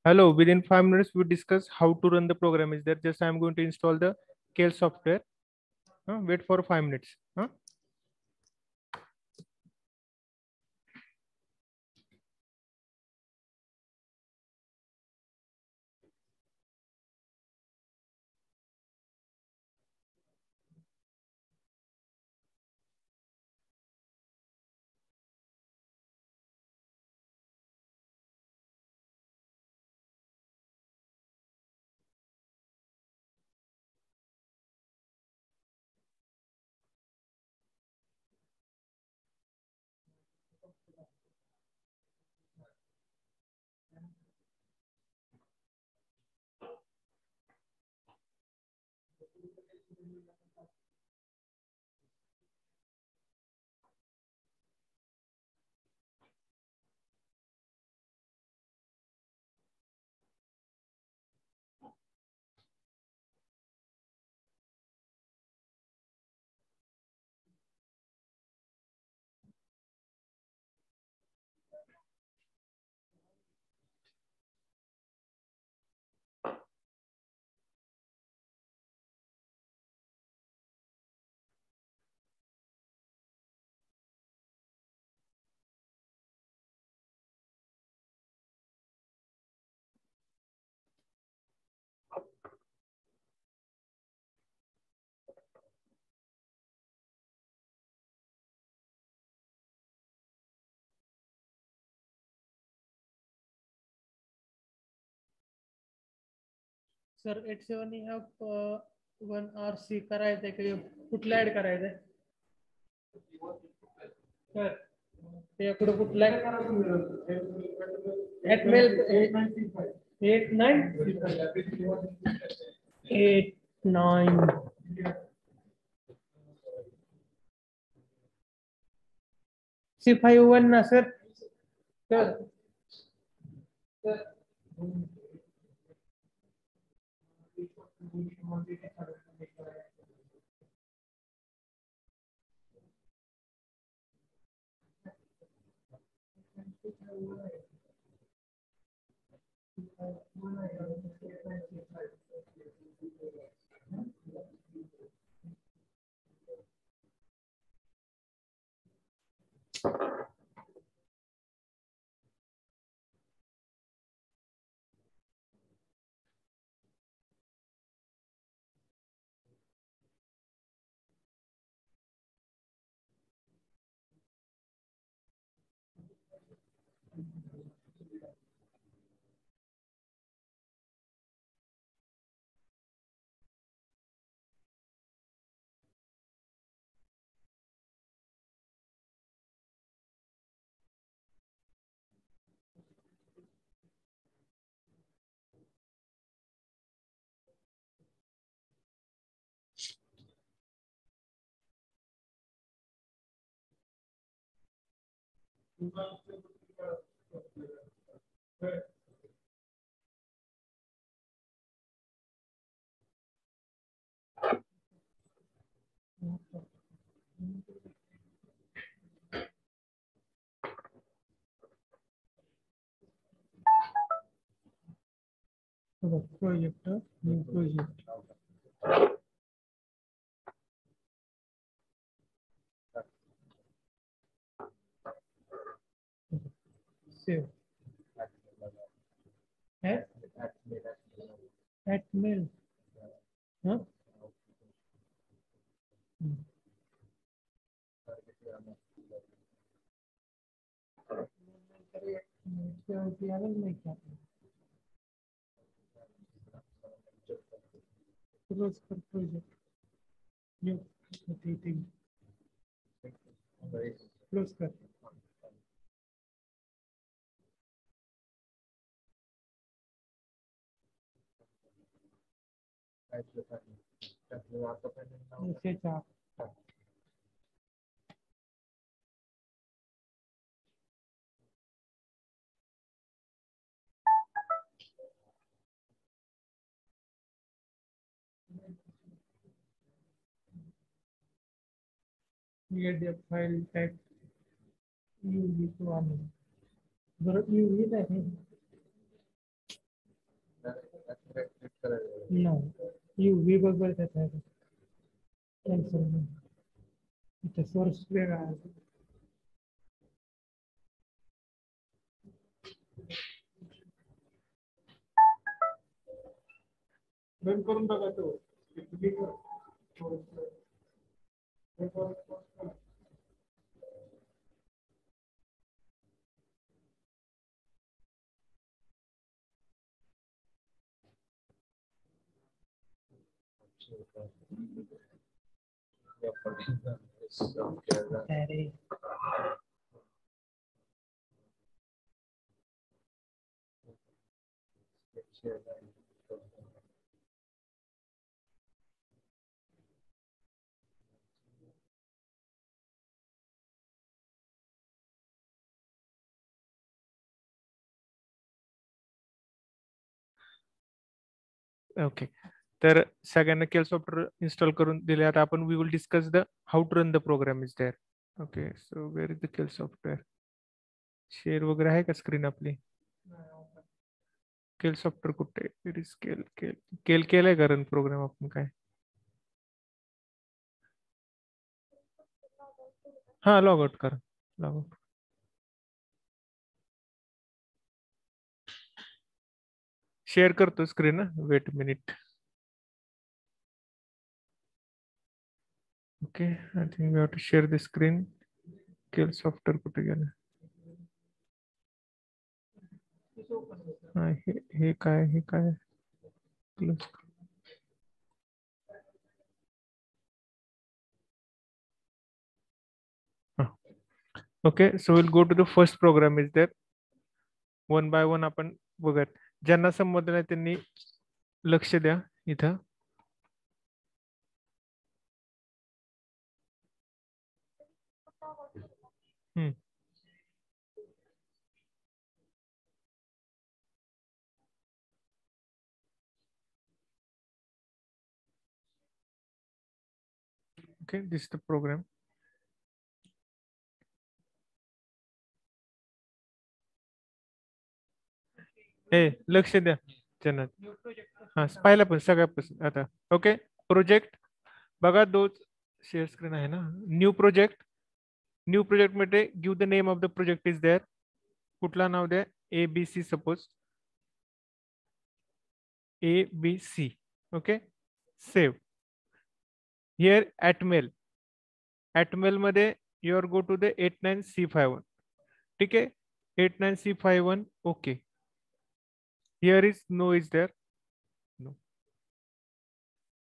[SPEAKER 1] Hello, within 5 minutes, we discuss how to run the program. Is there just I'm going to install the Kale software. Wait for 5 minutes.
[SPEAKER 3] Sir 87 ह्या 1RC करायचंय की कुठलं ऍड करायचंय सर ते कुठं कुठलं ऍटमेल 89 C51 ना sir sir Project, new project. Save. At mail. Huh? Close for project. New. Close कर. ऐसे चाप. PDF file type UV to आने. बरं UV आहे. No. UV बरोबर त्यात आहे. Cancel. इथे source वेगळा आहे. बंद करून बघा तो. अरे
[SPEAKER 1] ओके, तर सगळ्यांना केल सॉफ्टवेअर इन्स्टॉल करून दिले. आता आपण we will discuss the how to run the program is there. Okay, so where is the Keil software. Share वगैरे आहे का स्क्रीन आपली? केल सॉफ्टवेअर कुठे? इट इज केल केल केल केलंय का रन प्रोग्राम आपण काय? हा, लॉग आउट करा. Log out. शेअर करतो screen. Wait minute. Okay, I think we have to share the screen. Keil software कुठे गेलं? हा, हे काय, हे काय? Close. Okay, so will go to the first program is there. One by one आपण बघत. ज्यांना संबंध नाही त्यांनी लक्ष द्या इथं. Okay, this is the program. हे लक्ष द्या जनात. हा, पाहिला पण सगळ्यापासून आता. ओके, प्रोजेक्ट बघा. शेअर स्क्रीन आहे ना. New project. न्यू प्रोजेक्ट मध्ये give the name of the project is there. कुठला नाव द्या? ABC suppose. ABC. Okay, save. Here Atmel. Atmel मध्ये your go to the 89C51. ठीक आहे, 89C51. Okay, here is no is there. No.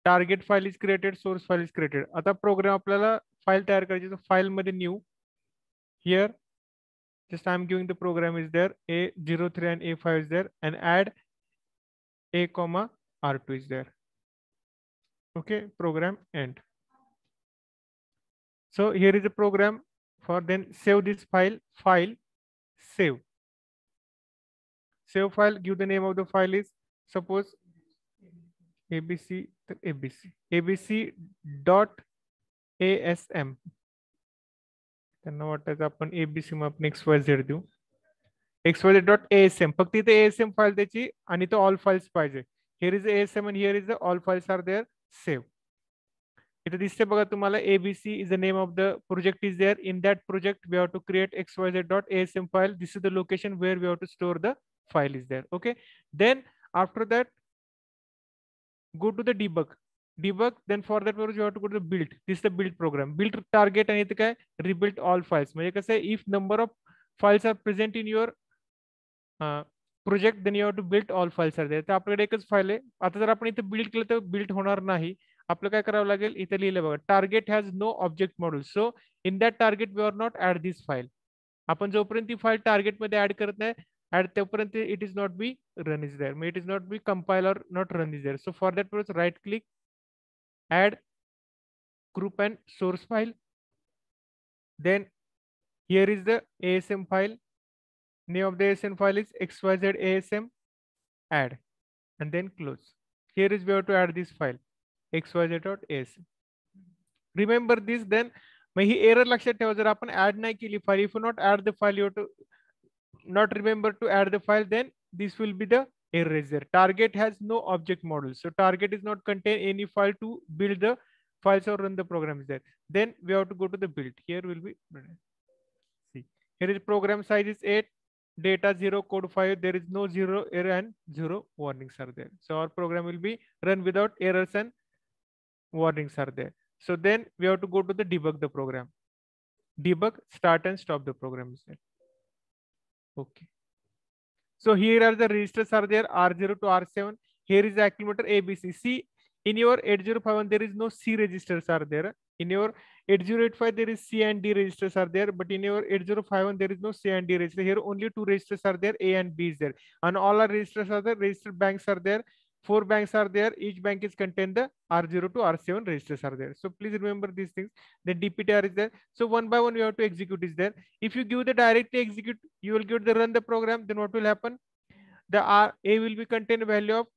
[SPEAKER 1] Target file is created, source file is created. आता program आपल्याला file तयार करायची, तर file मध्ये new. Here just I'm giving the program is there. A03 and A5 is there, and add A comma R2 is there. Okay, program end. So here is a program for then save this file save. Save file, give the name of the file is suppose abc dot asm. त्यांना वाटायचं आपण ABC मग आपण XYZ देऊ. XYZ dot asm, फक्त इथे asm file त्याची आणि तो ऑल फाइल्स पाहिजे. Here is the asm and here is the all files are there. Save. इथे दिसते बघा तुम्हाला abc is the name of the project is there. In that project we have to create XYZ dot asm file. This is the location where we have to store the file is there. Okay. Then after that go to the debug, then for that purpose you have to go to the build. This is the build program. Build target आणि इथे काय rebuild all files. म्हणजे कसं आहे if number of files are present in your project then you have to build all files are there. तर आपल्याकडे एकच file आहे. आता जर आपण इथे बिल्ड केलं तर बिल्ड होणार नाही. आपलं काय करावं लागेल इथे लिहिलं बघा target has no object module. So in that target we are not add this file. आपण जोपर्यंत ती फाईल टार्गेटमध्ये ऍड करत नाही ऍड तोपर्यंत it is not be run is there. It is not be compile or not run is there. So for that purpose right click add group and source file. Then here is the asm file. Name of the asm file is xyz asm. Add and then close. Here is where to add this file xyz.asm. Remember this. Then मग ही error लक्षात ठेवा जर आपण add नाही केली file. If you not add the file you to not remember to add the file, then this will be the error is there. Target has no object model, so target is not contain any file to build the files or run the program is there. Then we have to go to the build. Here will be see here is program size is 8, data 0, code 5. There is no 0 error and 0 warnings are there. So our program will be run without errors and warnings are there. So then we have to go to the debug the program. Debug, start and stop the program is there. Okay. So here are the registers are there R0 to R7. Here is the accumulator ABC. See in your 8051 there is no C registers are there. In your 8085 there is C and D registers are there, but in your 8051 there is no C and D register. Here only two registers are there, A and B is there, and all our registers are there. Registered banks are there. 4 banks are there. Each bank is contain the R0 to R7 registers are there. So please remember these things. Then DPTR is there. So one by one you have to execute is there. If you give the directly execute, you will give the run the program. Then what will happen? The A will be contain value of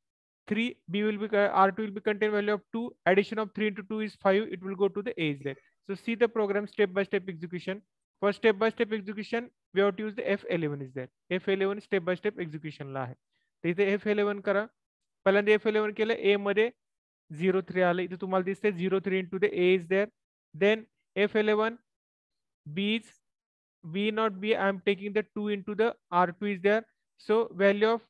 [SPEAKER 1] 3, B will be R2 will be contain value of 2. Addition of 3 into 2 is 5. It will go to the A is there. So see the program step by step execution. For step by step execution, we have to use the F11 is there. F11 step by step execution ला आहे. तर इथे F11 करा. पहिल्यांदा F11 केलं A मध्ये 03 आलं. इथे तुम्हाला दिसते 03 into the A is there. Then F11 B is B not B. I am taking the 2 into the R2 is there. So value of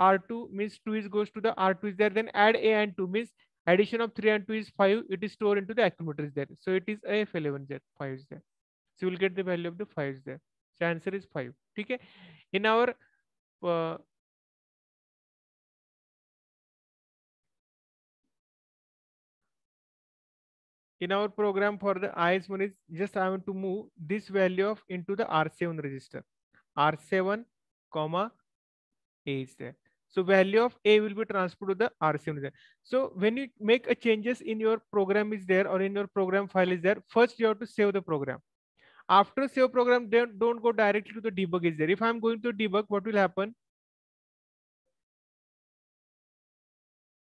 [SPEAKER 1] R2 means 2 is goes to the R2 is there. Then add A and 2 means addition of 3 and 2 is 5. It is stored into the accumulator is there. So it is F11 there. 5 is there. So you will get the value of the 5 is there. So answer is 5. Okay. In our program for the IS1 is just I want to move this value of into the R7 register. R7 comma A is there. So value of A will be transferred to the R7 is there. So when you make a changes in your program is there or in your program file is there, first you have to save the program. After save program, then don't go directly to the debug is there. If I'm going to debug, what will happen?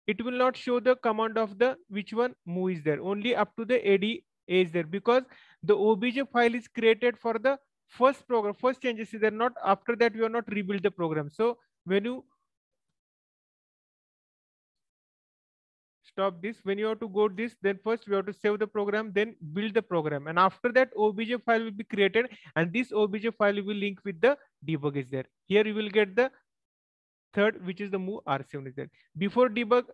[SPEAKER 1] It will not show the command of the which one move is there. Only up to the AD is there because the OBJ file is created for the first program, first changes is there. Not after that, we are not rebuild the program. So when you stop this, when you have to go this, then first we have to save the program, then build the program, and after that OBJ file will be created, and this OBJ file will link with the debug is there. Here you will get the third, which is the move R7 is there. Before debug,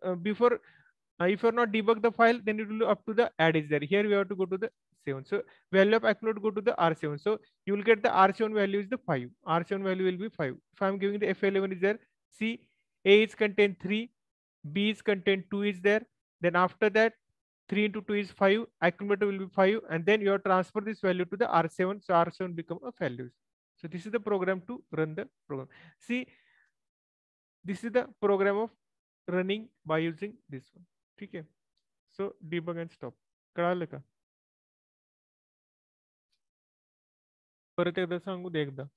[SPEAKER 1] if you are not debug the file, then it will up to the add is there. Here we have to go to the 7. So value of accumulate go to the R7. So you will get the R7 value is the 5. R7 value will be 5. If I am giving the F11 is there, see A is contain 3, B is contain 2 is there. Then after that 3 into 2 is 5, accumulator will be 5, and then you have transfer this value to the R7. So R7 become a value. So this is the program to run the program. See, this is the program of running by using this one. Okay. So debug and stop. कळालं का? परत एकदा सांगू दे एकदा.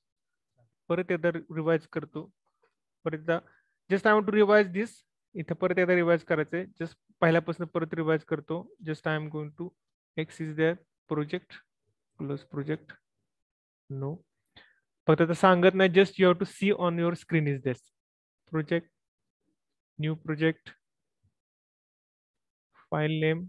[SPEAKER 1] परत एकदा revise करतो. परत एकदा just I want to revise this. इथं परत एकदा रिवाइज करायचंय. जस्ट पहिल्यापासून परत रिवाइज करतो. Just I am going to X is there project close project no. फक्त आता सांगत नाही. Just you have to see on your screen is this project new project file name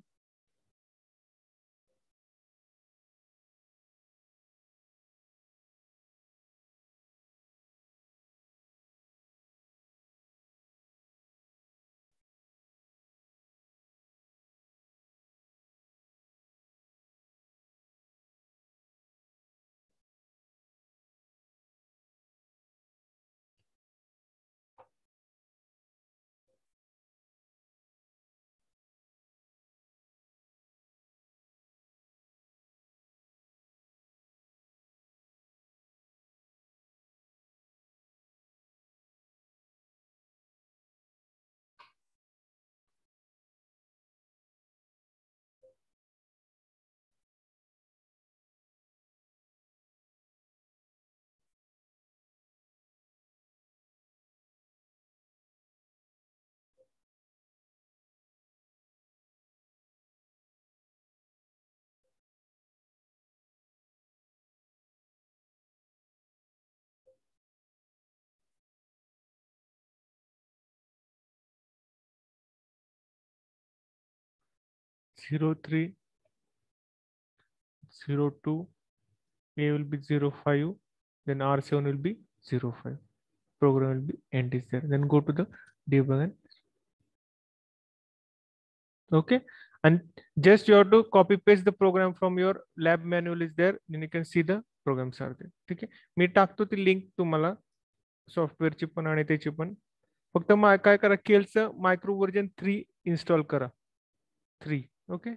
[SPEAKER 1] 03 02 A will be 05, then R7 will be 05. Program will be end is there. Then go to the debug and okay. And just you have to copy paste the program from your lab manual is there. Then you can see the programs are there. Okay. मी टाकतो ती link तुम्हाला सॉफ्टवेअरची पण आणि त्याची पण. फक्त काय करा केलचं मायक्रो वर्जन 3 इन्स्टॉल करा 3. ओके.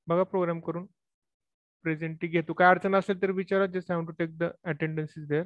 [SPEAKER 1] बघा प्रोग्राम करून प्रेझेंटी घेतो. काय अडचण असेल तर विचारा. Just I want to take the attendance is there.